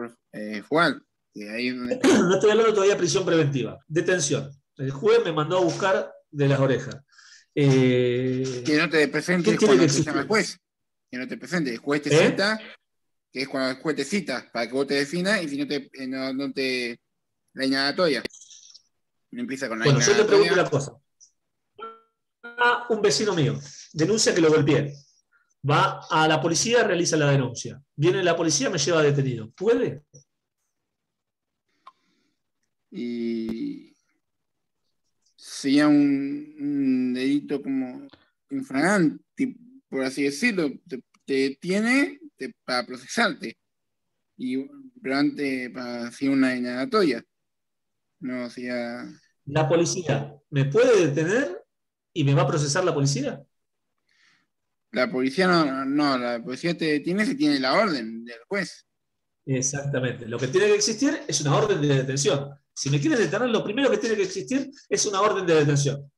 fugar. Ahí es donde... No estoy hablando todavía de prisión preventiva. Detención. El juez me mandó a buscar de las orejas. Que no te presentes cuando te llama el juez. Que no te presentes. El juez te cita, que es cuando el juez te cita, para que vos te definas, y si no te la indagatoria. No empieza con la indagatoria. Yo le pregunto una cosa. Un vecino mío denuncia que lo golpeé. Va a la policía, realiza la denuncia. Viene la policía, me lleva detenido. ¿Puede? Y sería un delito como infragante, por así decirlo. Te detiene para procesarte. Pero antes para hacer una indagatoria. No, sería... ¿La policía me puede detener y me va a procesar la policía? La policía no, la policía te detiene si tiene la orden del juez. Exactamente. Lo que tiene que existir es una orden de detención. Si me quieren detener, lo primero que tiene que existir es una orden de detención.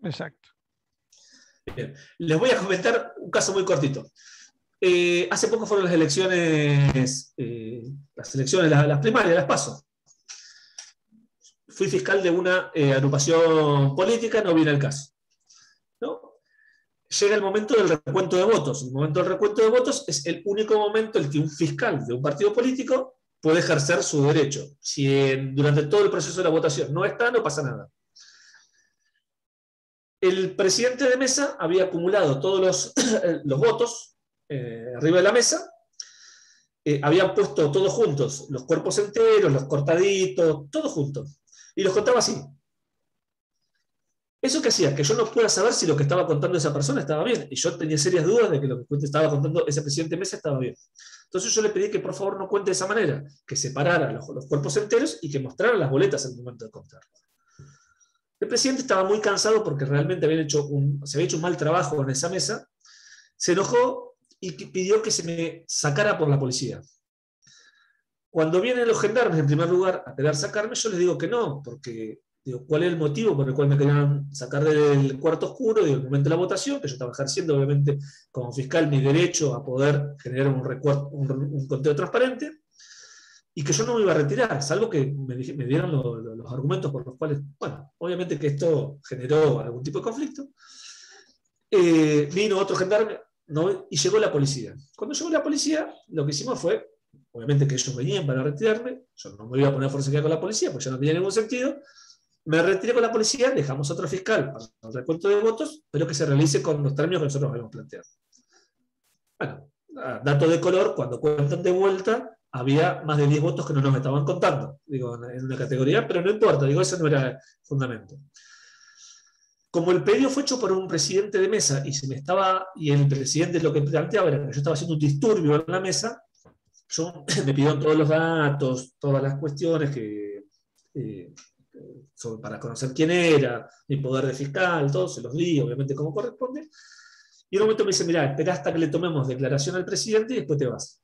Exacto. Bien. Les voy a comentar un caso muy cortito. Hace poco fueron las elecciones, las primarias, las PASO. Fui fiscal de una agrupación política, no viene al caso, ¿no? llega el momento del recuento de votos. El momento del recuento de votos es el único momento en el que un fiscal de un partido político puede ejercer su derecho. Si durante todo el proceso de la votación no está, no pasa nada. El presidente de mesa había acumulado todos los votos arriba de la mesa, habían puesto todos juntos, los cuerpos enteros, los cortaditos, todos juntos, y los contaba así. ¿Eso qué hacía? Que yo no pueda saber si lo que estaba contando esa persona estaba bien, y yo tenía serias dudas de que lo que estaba contando ese presidente de mesa estaba bien. Entonces yo le pedí que por favor no cuente de esa manera, que separara los cuerpos enteros y que mostrara las boletas al momento de contar. El presidente estaba muy cansado porque realmente se había hecho un mal trabajo en esa mesa, se enojó y pidió que se me sacara por la policía. Cuando vienen los gendarmes en primer lugar a querer sacarme, yo les digo que no, porque digo, ¿cuál es el motivo por el cual me querían sacar del cuarto oscuro? Digo, el momento de la votación, que yo estaba ejerciendo obviamente como fiscal mi derecho a poder generar un conteo transparente, y que yo no me iba a retirar, salvo que me dieran los argumentos por los cuales, bueno, obviamente que esto generó algún tipo de conflicto. Vino otro gendarme, ¿no? Y llegó la policía. Cuando llegó la policía, lo que hicimos fue, obviamente que ellos venían para retirarme, yo no me iba a poner a forcejear con la policía, porque ya no tenía ningún sentido, me retiré con la policía, dejamos otro fiscal para el recuento de votos, pero que se realice con los términos que nosotros habíamos planteado. Bueno, dato de color, cuando cuentan de vuelta, había más de 10 votos que no nos estaban contando, digo, en una categoría, pero no importa, digo, eso no era fundamento. Como el pedido fue hecho por un presidente de mesa y el presidente lo que planteaba era que yo estaba haciendo un disturbio en la mesa, me pidieron todos los datos, todas las cuestiones para conocer quién era, mi poder de fiscal, todo, se los di, obviamente como corresponde. Y en un momento me dice, mirá, espera hasta que le tomemos declaración al presidente y después te vas.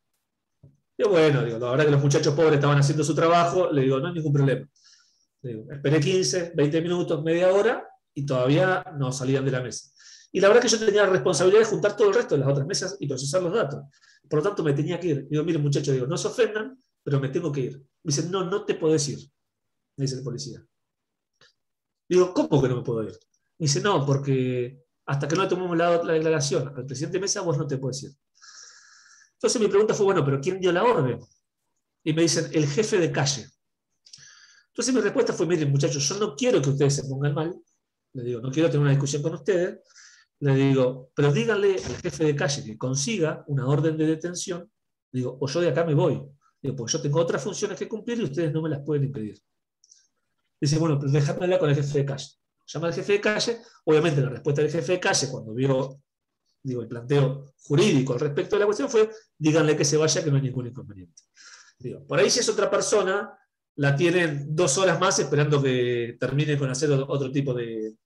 Yo, bueno, digo, la verdad que los muchachos pobres estaban haciendo su trabajo, le digo, no hay ningún problema. Le digo, esperé 15, 20 minutos, media hora, y todavía no salían de la mesa. Y la verdad que yo tenía la responsabilidad de juntar todo el resto de las otras mesas y procesar los datos. Por lo tanto, me tenía que ir. Digo, miren muchachos, digo, no se ofendan, pero me tengo que ir. Me dicen, no, no te podés ir, me dice el policía. Digo, ¿cómo que no me puedo ir? Me dice, no, porque hasta que no le tomemos la declaración al presidente de mesa, vos no te podés ir. Entonces mi pregunta fue, bueno, ¿pero quién dio la orden? Y me dicen, el jefe de calle. Entonces mi respuesta fue, miren muchachos, yo no quiero que ustedes se pongan mal, les digo, no quiero tener una discusión con ustedes, les digo, pero díganle al jefe de calle que consiga una orden de detención, digo, o yo de acá me voy, digo, porque yo tengo otras funciones que cumplir y ustedes no me las pueden impedir. Dice, bueno, pero déjame hablar con el jefe de calle. Llama al jefe de calle, obviamente la respuesta del jefe de calle cuando vio el planteo jurídico al respecto de la cuestión fue, díganle que se vaya, que no hay ningún inconveniente. Digo, por ahí si es otra persona, la tienen 2 horas más esperando que termine con hacer otro tipo de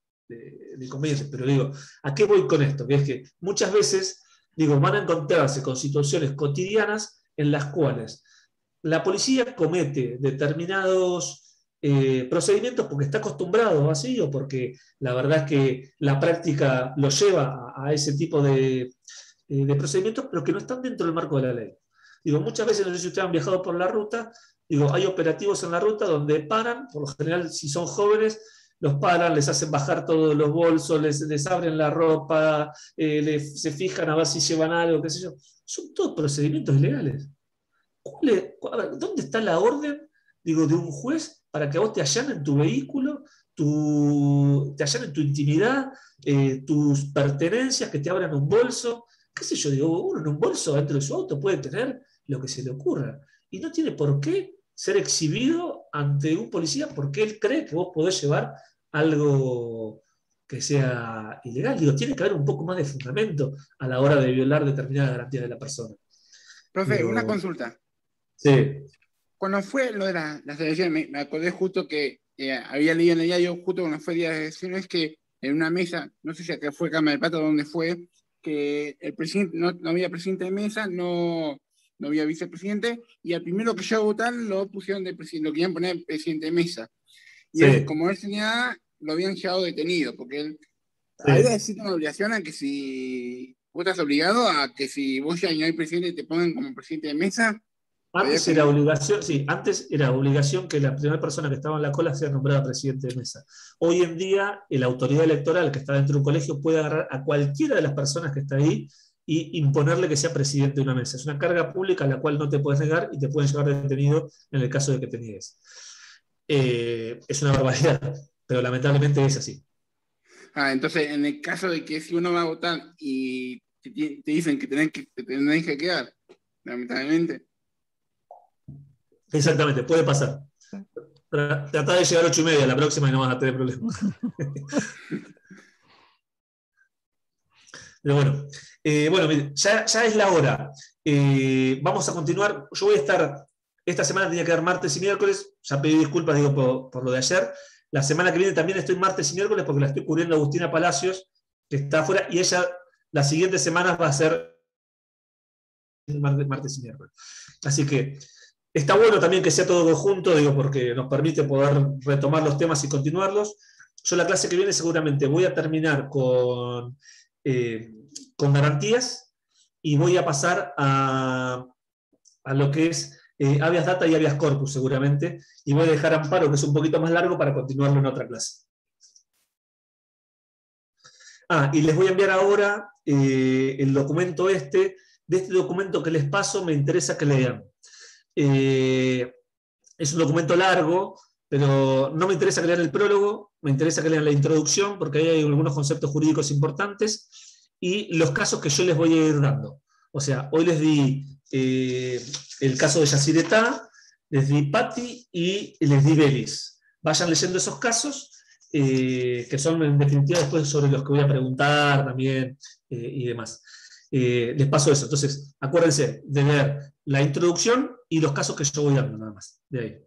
inconvenientes. Pero digo, ¿a qué voy con esto? Que es que muchas veces, digo, van a encontrarse con situaciones cotidianas en las cuales la policía comete determinados procedimientos porque está acostumbrado así o porque la verdad es que la práctica lo lleva a ese tipo de procedimientos, pero que no están dentro del marco de la ley. Digo, muchas veces, no sé si ustedes han viajado por la ruta, digo, hay operativos en la ruta donde paran, por lo general si son jóvenes, los paran, les hacen bajar todos los bolsos, les abren la ropa, se fijan a ver si llevan algo, qué sé yo. Son todos procedimientos ilegales. ¿Dónde está la orden, digo, de un juez para que a vos te allanen tu vehículo, te allanen tu intimidad, tus pertenencias, que te abran un bolso? ¿Qué sé yo? Digo, uno en un bolso dentro de su auto puede tener lo que se le ocurra. Y no tiene por qué ser exhibido ante un policía porque él cree que vos podés llevar algo que sea ilegal. Digo, tiene que haber un poco más de fundamento a la hora de violar determinadas garantías de la persona. Profe, Digo, una consulta. Sí. Cuando fue lo de las elecciones, me acordé justo que había leído en el diario, justo cuando fue el día de las elecciones, que en una mesa, no sé si acá fue Cámara de Plata, donde fue, que el presidente, no había presidente de mesa, no había vicepresidente, y al primero que llegó a votar lo pusieron de presidente, lo querían poner presidente de mesa. Y él, como él tenía nada, lo habían llevado detenido, porque él había existe una obligación a que si vos estás obligado a que si vos ya no hay presidente te pongan como presidente de mesa. Antes era obligación, sí, antes era obligación que la primera persona que estaba en la cola sea nombrada presidente de mesa. Hoy en día, la autoridad electoral que está dentro de un colegio puede agarrar a cualquiera de las personas que está ahí y imponerle que sea presidente de una mesa. Es una carga pública a la cual no te puedes negar y te pueden llevar detenido en el caso de que te niegues. Es una barbaridad, pero lamentablemente es así. Entonces, en el caso de que si uno va a votar y te dicen que te tenés que quedar, lamentablemente. Exactamente, puede pasar. Tratá de llegar a 8:30 la próxima y no vas a tener problemas. Pero bueno, mire, ya es la hora. Vamos a continuar. Yo voy a estar, esta semana tenía que dar martes y miércoles, ya pedí disculpas, digo, por lo de ayer. La semana que viene también estoy martes y miércoles porque la estoy cubriendo a Agustina Palacios, que está afuera, y ella las siguientes semanas va a ser martes y miércoles. Así que está bueno también que sea todo junto, digo, porque nos permite poder retomar los temas y continuarlos. Yo la clase que viene seguramente voy a terminar con garantías y voy a pasar a lo que es habeas data y habeas corpus seguramente, y voy a dejar amparo, que es un poquito más largo, para continuarlo en otra clase. Y les voy a enviar ahora el documento de este documento que les paso, me interesa que lean. Es un documento largo, pero no me interesa que lean el prólogo, me interesa que lean la introducción, porque ahí hay algunos conceptos jurídicos importantes, y los casos que yo les voy a ir dando. O sea, hoy les di el caso de Yacyretá, les di Patti y les di Vélez. Vayan leyendo esos casos, que son en definitiva después sobre los que voy a preguntar también y demás. Les paso eso. Entonces, acuérdense de ver la introducción y los casos que yo voy dando, nada más. De ahí.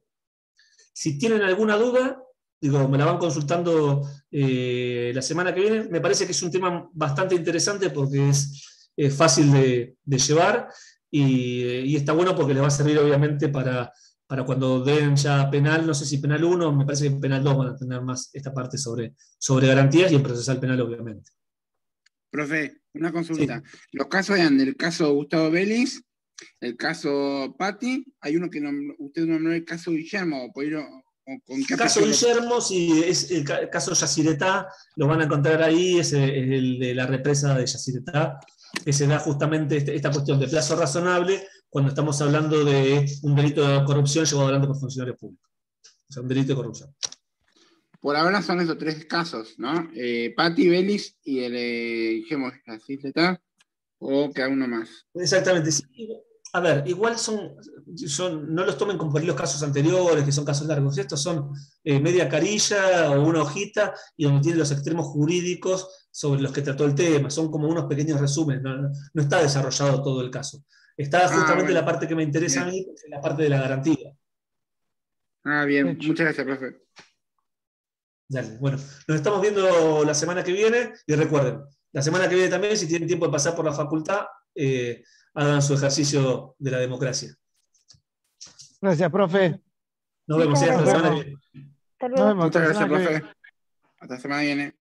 Si tienen alguna duda, digo, me la van consultando la semana que viene. Me parece que es un tema bastante interesante porque es fácil de llevar y está bueno porque les va a servir obviamente para cuando den ya penal, no sé si penal 1, me parece que en penal 2 van a tener más esta parte sobre garantías, y en procesal penal obviamente. Profe, una consulta. Sí. Los casos eran del caso Gustavo Vélez, el caso Patti, hay uno que usted nombró el caso Guillermo, ¿con qué caso Guillermo, si es el caso Yacyretá, lo van a encontrar ahí, es el de la represa de Yacyretá, que se da justamente esta cuestión de plazo razonable cuando estamos hablando de un delito de corrupción llevado adelante por funcionarios públicos. O sea, un delito de corrupción. Por ahora son esos 3 casos, ¿no? Patti, Vélez y el Yacyretá, o queda uno más. Exactamente. Sí. A ver, igual no los tomen como por ahí los casos anteriores, que son casos largos. Estos son media carilla o una hojita, y donde tiene los extremos jurídicos sobre los que trató el tema. Son como unos pequeños resúmenes, no está desarrollado todo el caso. Está justamente la parte que me interesa a mí, que es la parte de la garantía. Bien, muchas gracias, profe. Dale, bueno, nos estamos viendo la semana que viene, y recuerden, la semana que viene también, si tienen tiempo de pasar por la facultad, hagan su ejercicio de la democracia. Gracias, profe. Nos vemos, hasta la semana que viene. Hasta luego. Muchas gracias, profe. Hasta la semana que viene.